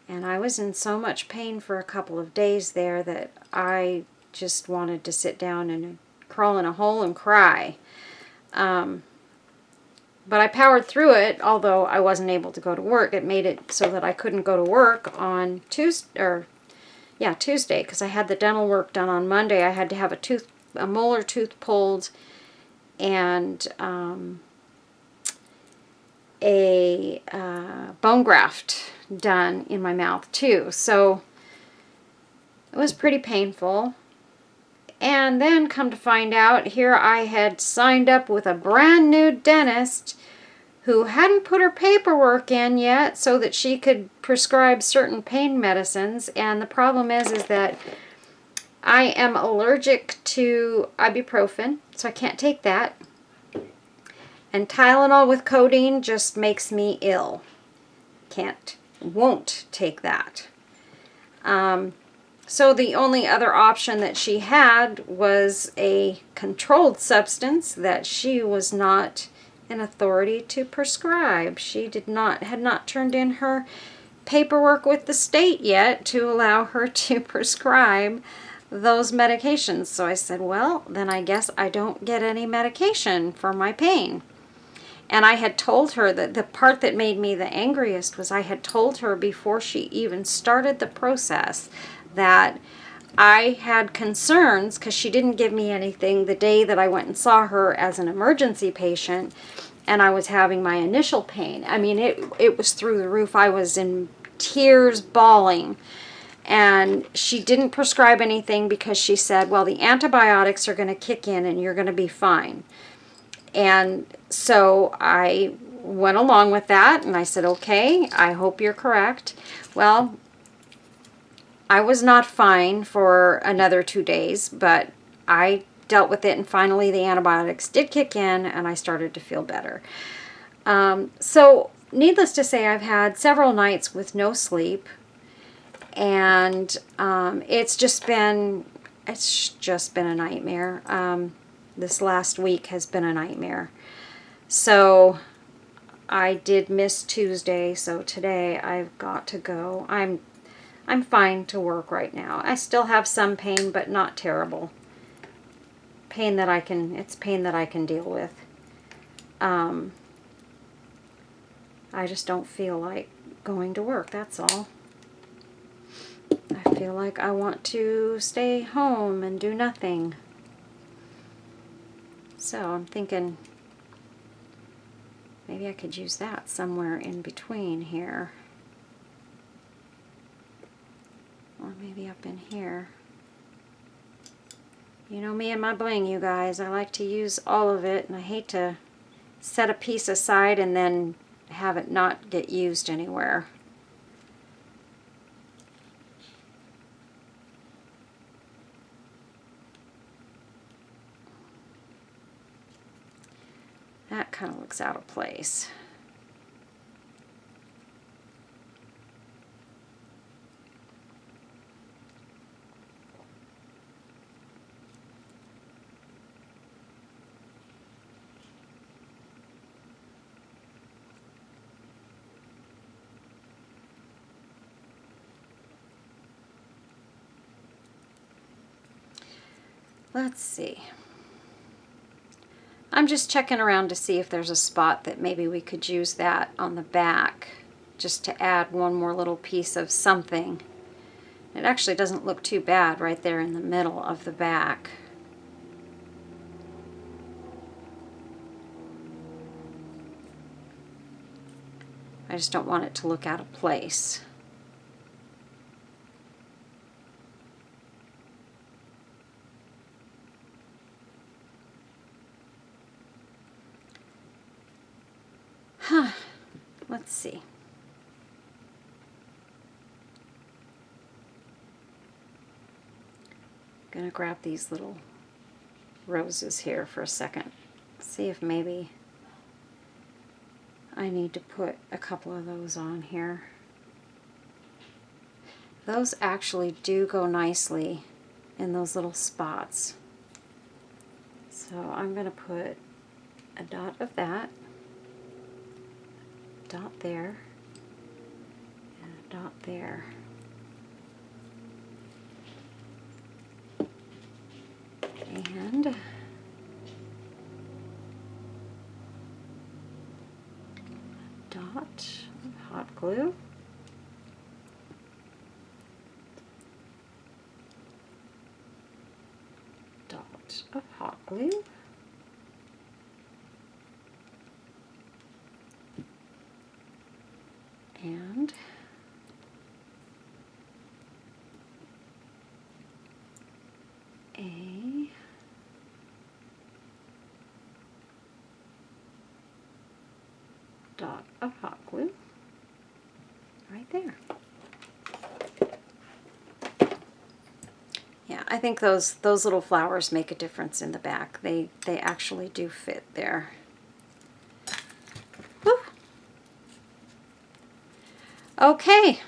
And I was in so much pain for a couple of days there that I just wanted to sit down and crawl in a hole and cry. But I powered through it, although I wasn't able to go to work. It made it so that I couldn't go to work on Tuesday, because I had the dental work done on Monday. I had to have a molar tooth pulled and a bone graft done in my mouth too. So it was pretty painful. And then come to find out, here I had signed up with a brand new dentist who hadn't put her paperwork in yet so that she could prescribe certain pain medicines. And the problem is that I am allergic to ibuprofen, so I can't take that. And Tylenol with codeine just makes me ill. Won't take that. So the only other option that she had was a controlled substance that she was not an authority to prescribe. She had not turned in her paperwork with the state yet to allow her to prescribe those medications. So I said, well, then I guess I don't get any medication for my pain. And I had told her that the part that made me the angriest was I had told her before she even started the process that I had concerns because she didn't give me anything the day that I went and saw her as an emergency patient and I was having my initial pain. I mean, it was through the roof. I was in tears, bawling. And she didn't prescribe anything because she said, well, the antibiotics are going to kick in and you're going to be fine. And so I went along with that and I said, okay, I hope you're correct. Well, I was not fine for another 2 days, but I dealt with it and finally the antibiotics did kick in and I started to feel better. So needless to say, I've had several nights with no sleep. And it's just been a nightmare. This last week has been a nightmare. So I did miss Tuesday, so today I've got to go. I'm fine to work right now. I still have some pain, but not terrible. It's pain that I can deal with. I just don't feel like going to work, that's all. I feel like I want to stay home and do nothing. So I'm thinking maybe I could use that somewhere in between here. Or maybe up in here. You know me and my bling, you guys. I like to use all of it, and I hate to set a piece aside and then have it not get used anywhere. That kind of looks out of place. Let's see. I'm just checking around to see if there's a spot that maybe we could use that on the back, just to add one more little piece of something. It actually doesn't look too bad right there in the middle of the back. I just don't want it to look out of place. Let's see. I'm gonna grab these little roses here for a second. See if maybe I need to put a couple of those on here. Those actually do go nicely in those little spots. So I'm gonna put a dot of that, dot there, and a dot there. And a dot of hot glue. Dot of hot glue. And a dot of hot glue right there. Yeah, I think those little flowers make a difference in the back. They actually do fit there. Woo. Okay,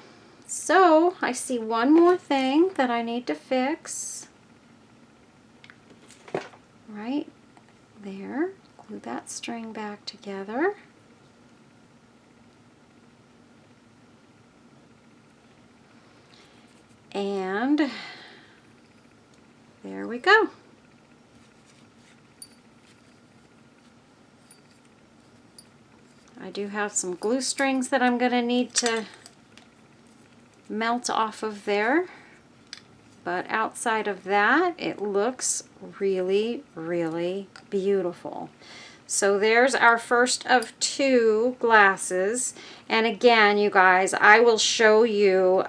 so I see one more thing that I need to fix. Right there. Glue that string back together. And there we go. I do have some glue strings that I'm going to need to melt off of there. But outside of that, it looks really, really beautiful. So there's our first of 2 glasses. And again, you guys, I will show you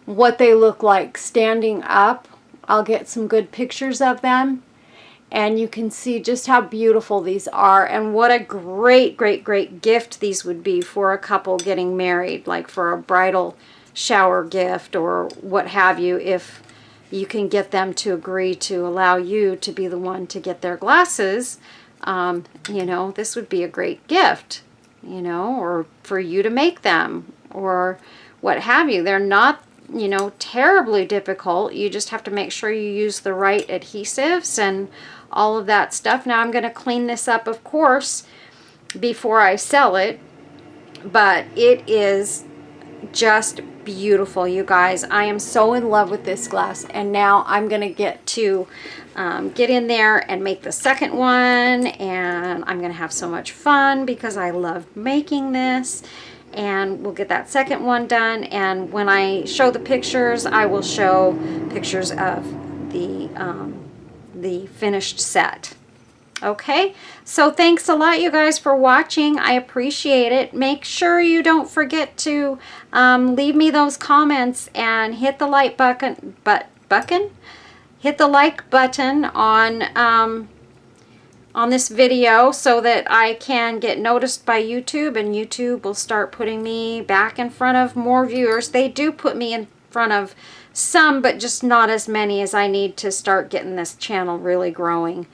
what they look like standing up. I'll get some good pictures of them, and you can see just how beautiful these are, and what a great, great, great gift these would be for a couple getting married, like for a bridal shower gift or what have you, if you can get them to agree to allow you to be the one to get their glasses. You know, this would be a great gift, you know, or for you to make them or what have you. They're not, you know, terribly difficult. You just have to make sure you use the right adhesives and all of that stuff. Now I'm going to clean this up, of course, before I sell it, but it is just beautiful, you guys. I am so in love with this glass, and now I'm going to get to get in there and make the second one, and I'm going to have so much fun because I love making this. And we'll get that second one done, and when I show the pictures, I will show pictures of the finished set. Okay, so thanks a lot, you guys, for watching. I appreciate it. Make sure you don't forget to leave me those comments and hit the like button. Hit the like button on this video so that I can get noticed by YouTube, and YouTube will start putting me back in front of more viewers. They do put me in front of some, but just not as many as I need to start getting this channel really growing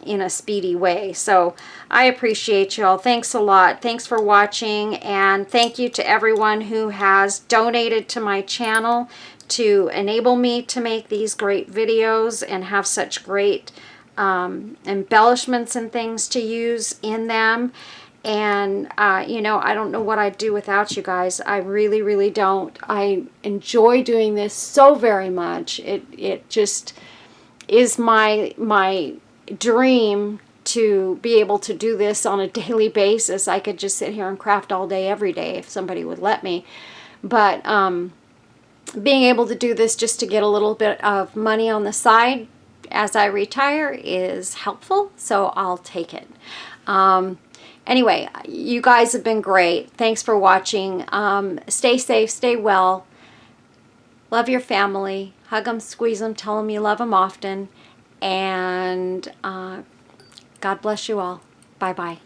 in a speedy way. So I appreciate y'all. Thanks a lot. Thanks for watching, and thank you to everyone who has donated to my channel to enable me to make these great videos and have such great embellishments and things to use in them. And you know, I don't know what I'd do without you guys. I really, really don't. I enjoy doing this so very much. It just is my dream to be able to do this on a daily basis. I could just sit here and craft all day, every day, if somebody would let me. But being able to do this just to get a little bit of money on the side as I retire is helpful, so I'll take it. Anyway, you guys have been great. Thanks for watching. Stay safe, stay well. Love your family. Hug them, squeeze them, tell them you love them often. And God bless you all. Bye-bye.